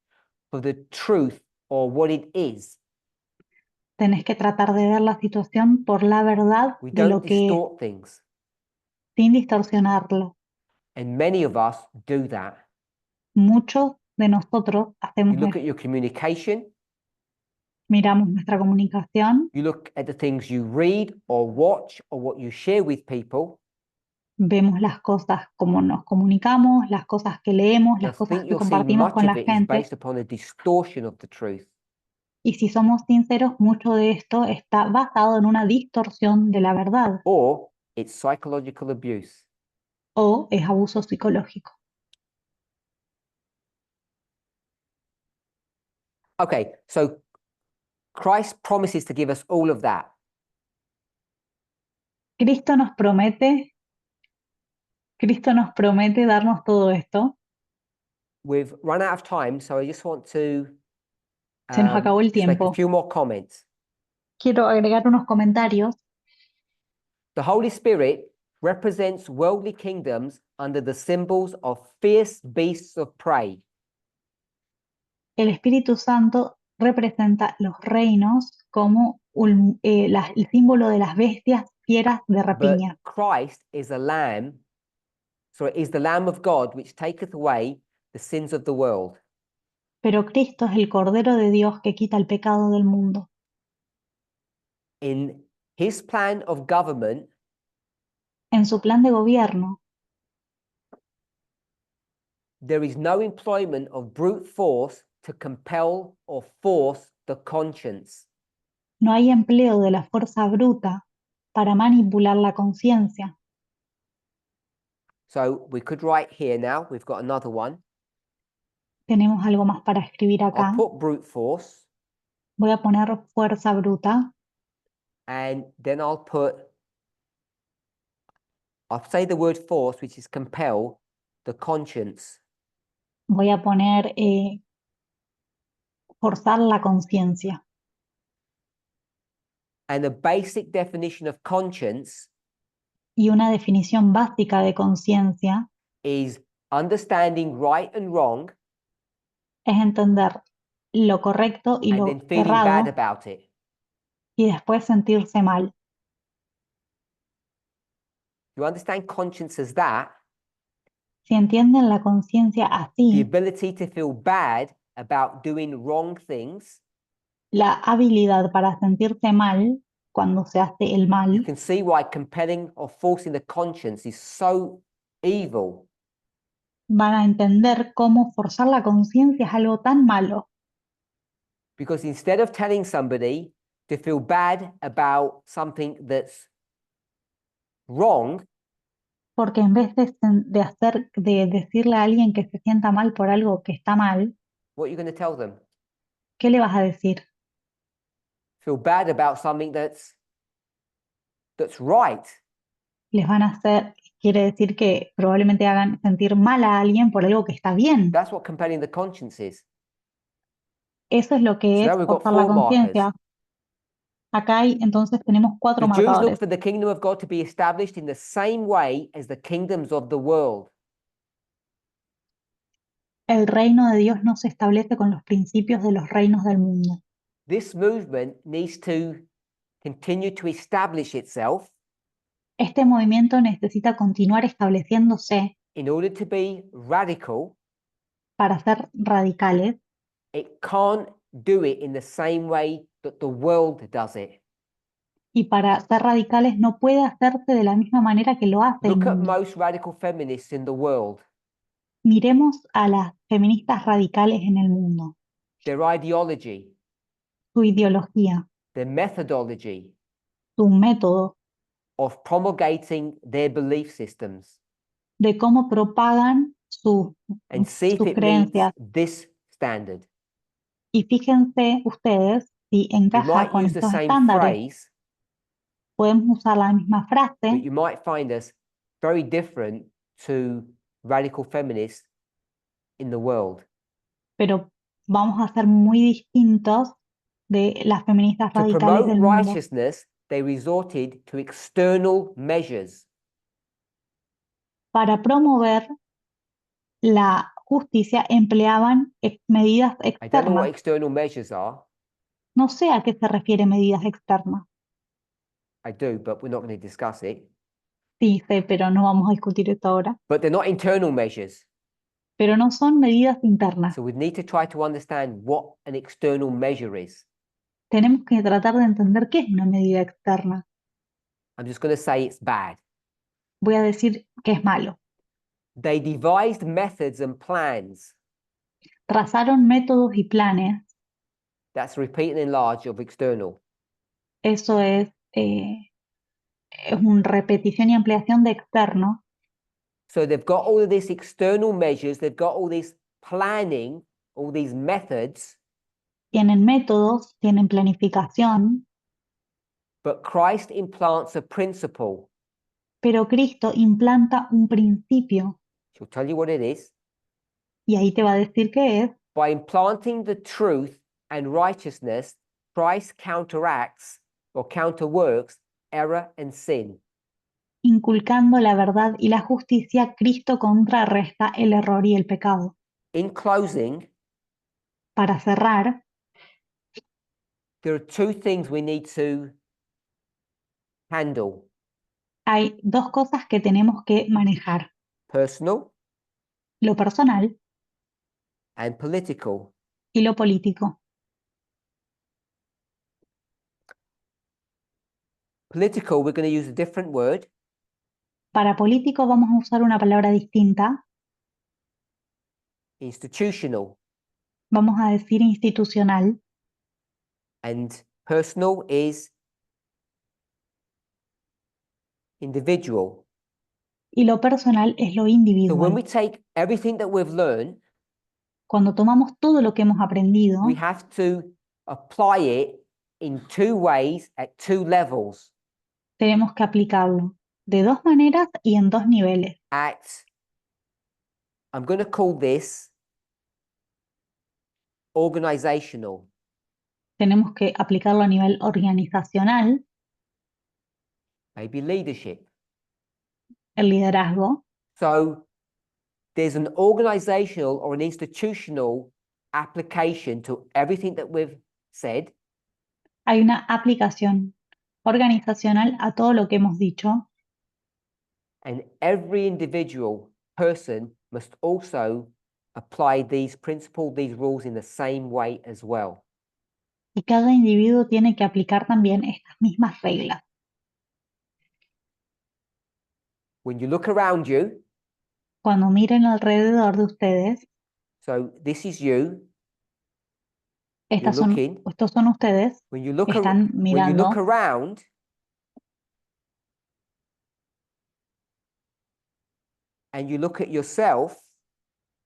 for the truth or what it is. tenés que tratar de ver la situación por la verdad We de lo don't que es, distort things. sin distorsionarlo. And many of us do that. Muchos de nosotros You hacemos look esto. at your communication, Miramos nuestra comunicación, you look at the things you read or watch or what you share with people, vemos las cosas como nos comunicamos, las cosas que leemos, and I las cosas think que you'll see compartimos much con la of it is gente. based upon a distortion of the truth. Y si somos sinceros, mucho de esto está basado en una distorsión de la verdad Or it's psychological abuse. o es abuso psicológico. Okay, so Christ promises to give us all of that. Cristo nos promete, Cristo nos promete darnos todo esto. We've run out of time, so I just want to Se nos acabó el just make a tiempo. few more comments. Quiero agregar unos comentarios. The Holy Spirit represents worldly kingdoms under the symbols of fierce beasts of prey. El Espíritu Santo representa los reinos como el símbolo de las bestias fieras de But rapiña. Christ is a lamb, sorry, is the Lamb of God which taketh away the sins of the world. Pero Cristo es el Cordero de Dios que quita el pecado del mundo. In his plan of government, En su plan de gobierno there is no employment of brute force to compel or force the conscience. no hay empleo de la fuerza bruta para manipular la conciencia. So we could write here now, we've got another one. Tenemos algo más para escribir I'll acá. put brute force Voy a poner fuerza bruta and then I'll say the word force, which is compel the conscience. voy a poner forzar la conciencia. And the basic definition of conscience Y una definición básica de conciencia is understanding right and wrong es entender lo correcto y and lo then feeling bad errado about it. y después sentirse mal. You understand conscience as that, Si entienden la conciencia the así, ability to feel bad about doing wrong things, la habilidad para sentirse mal cuando se hace el you mal, can see why compelling or forcing the conscience is so evil. van a entender cómo forzar la conciencia es algo tan malo. Because instead of telling somebody to feel bad about something that's wrong, Porque en vez de decirle a alguien que se sienta mal por algo que está mal, what are you going to tell them? ¿qué le vas a decir? Feel bad about something that's right. Les van a hacer, quiere decir que probablemente hagan sentir mal a alguien por algo que está bien. That's what compelling the conscience is. Eso es lo que So es now we've got forzar la 4 markers. conciencia. Acá hay, entonces tenemos 4 The Jews look marcadores. for the kingdom of God to be established in the same way as the kingdoms of the world. El reino de Dios no se establece con los principios de los reinos del mundo. This movement needs to continue to establish itself Este movimiento necesita continuar estableciéndose in order to be radical. para ser radicales. It can't do it in the same way that the world does it. Y para ser radicales no puede hacerse de la misma manera que lo hace el Look at mundo. most radical feminists in the world. Miremos a las feministas radicales en el mundo, Their ideology, su ideología, their methodology su método of promulgating their belief systems de cómo propagan and see if sus it meets creencias. this standard. Y fíjense ustedes si You encaja might con use the estos same estándares. phrase, Podemos usar la misma but frase, you might find us very different to radical feminists in the world. pero vamos a ser muy distintos de las feministas To radicales promote del mundo. righteousness, they resorted to external measures. Para promover la justicia empleaban medidas I don't know what externas. external measures are. No sé a qué se refiere medidas externas. I do, but we're not going to discuss it. Sí, sé, pero no vamos a discutir esto ahora. But they're not internal measures. Pero no son medidas internas. So we need to try to understand what an external measure is. Tenemos que tratar de entender qué es una medida externa. I'm just going to say it's bad. Voy a decir que es malo. They devised methods and plans. Trazaron métodos y planes. That's repeat and enlarge of external. Eso es una repetición y ampliación de externo. So they've got all of these external measures, they've got all this planning, all these methods, Tienen métodos, tienen planificación, but Christ implants a principle. pero Cristo implanta un principio She'll tell you what it is. y ahí te va a decir qué es. By implanting the truth and righteousness, Christ counteracts or counterworks error and sin. Inculcando la verdad y la justicia, Cristo contrarresta el error y el pecado. In closing, Para cerrar, there are two things we need to handle: hay dos cosas que tenemos que manejar: personal lo personal and political. y lo político. Political, we're going to use a different word. Para político vamos a usar una palabra distinta, Institutional. vamos a decir institucional, And personal is individual. y lo personal es lo So when individual. we take everything that we've learned, Cuando tomamos todo lo que hemos aprendido, we have to apply it in two ways at two levels. tenemos que aplicarlo de dos maneras y en dos niveles. I'm going to call this organizational. Tenemos que aplicarlo a nivel organizacional, Maybe leadership. el liderazgo. So there's an organizational or an institutional application to everything that we've said. Hay una aplicación organizacional a todo lo que hemos dicho, And every individual person must also apply these principles, these rules in the same way as well. y cada individuo tiene que aplicar también estas mismas reglas. When you look around you, Cuando miren alrededor de ustedes, so this is you, you're estos son ustedes, when you look, están when you look mirando. around, and you look at yourself,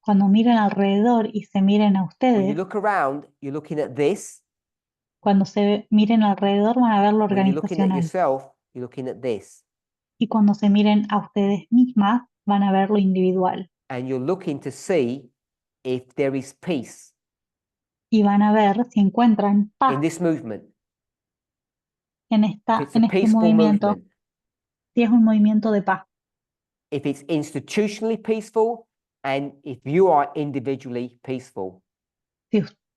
Cuando miren alrededor y se miren a when you ustedes, look around, you're looking at this. cuando se miren alrededor van a ver lo When you're looking at organizacional. yourself, you're looking at this. Y cuando se miren a ustedes mismas van a ver lo individual. And you're looking to see if there is peace Y van a ver si encuentran paz in this movement. en If it's a este peaceful movimiento, movement, si es un movimiento de paz. if it's institutionally peaceful, and if you are individually peaceful.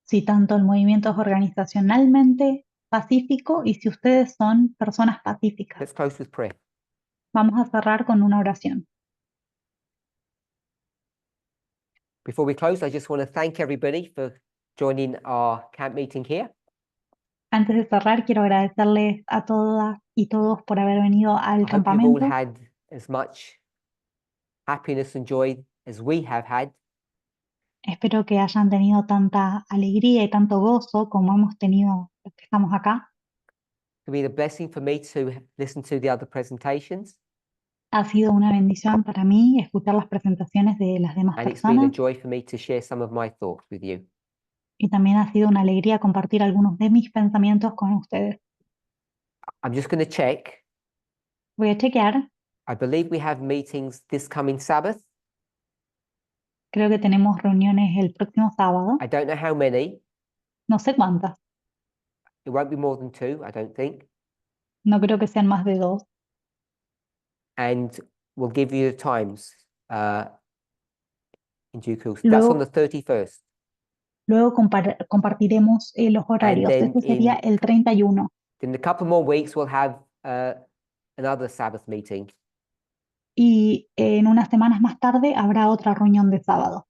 Si tanto el movimiento es organizacionalmente pacífico y si ustedes son personas pacíficas. Let's close with prayer. Vamos a cerrar con una oración. Before we close, I just want to thank everybody for joining our camp meeting here. Antes de cerrar, quiero agradecerles a todas y todos por haber venido al I hope you've all campamento. had as much happiness and joy as we have had. Espero que hayan tenido tanta alegría y tanto gozo como hemos tenido los que estamos acá. It's been a blessing for me to listen to the other presentations, Ha sido una bendición para mí escuchar las presentaciones de las demás and it's been a personas joy for me to share some of my thoughts with you. y también ha sido una alegría compartir algunos de mis pensamientos con ustedes. I'm just going to check. Voy a chequear, I believe we have meetings this coming Sabbath. creo que tenemos reuniones el próximo sábado, I don't know how many. no sé cuántas, It won't be more than 2, I don't think. no creo que sean más de 2. And we'll give you the times in due course. That's on Luego, the 31st. luego compartiremos los horarios. then Ese sería in- el 31. In a couple more weeks, we'll have another Sabbath meeting. Y en unas semanas más tarde habrá otra reunión de sábado.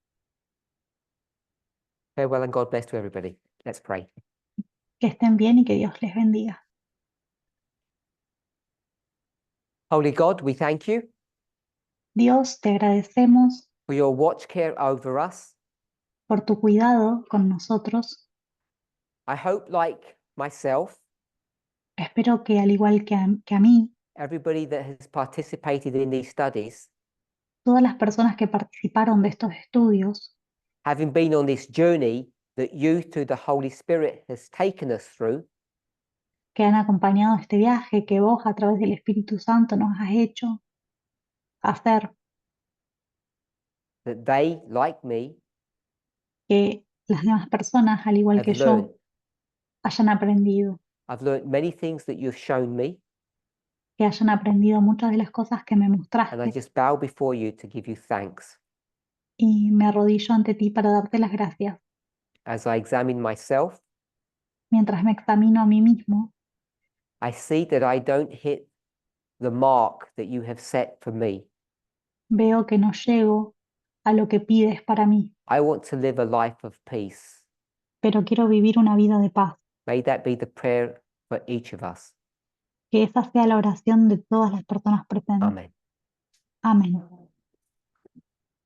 Farewell and God bless to everybody. Let's pray. Que estén bien y que Dios les bendiga. Holy God, we thank you Dios, te agradecemos for your watch care over us. por tu cuidado con nosotros. I hope, like myself, Espero que al igual que a mí, everybody that has participated in these studies, todas las personas que participaron de estos estudios, having been on this journey that you, through the Holy Spirit, has taken us through, que han acompañado este viaje que vos a través del Espíritu Santo nos has hecho hacer, that they, like me, que las demás personas, al igual have que learned. yo, hayan aprendido, I've learned many things that you've shown me, que hayan aprendido muchas de las cosas que me and I mostraste, just bow before you to give you thanks. y me arrodillo ante ti para darte las gracias. As I examine myself, Mientras me examino a mí mismo, I see that I don't hit the mark that you have set for me. veo que no llego a lo que pides para mí, I want to live a life of peace. pero quiero vivir una vida de paz. May that be the prayer for each of us. Que esa sea la oración de todas las personas presentes. Amen. Amén.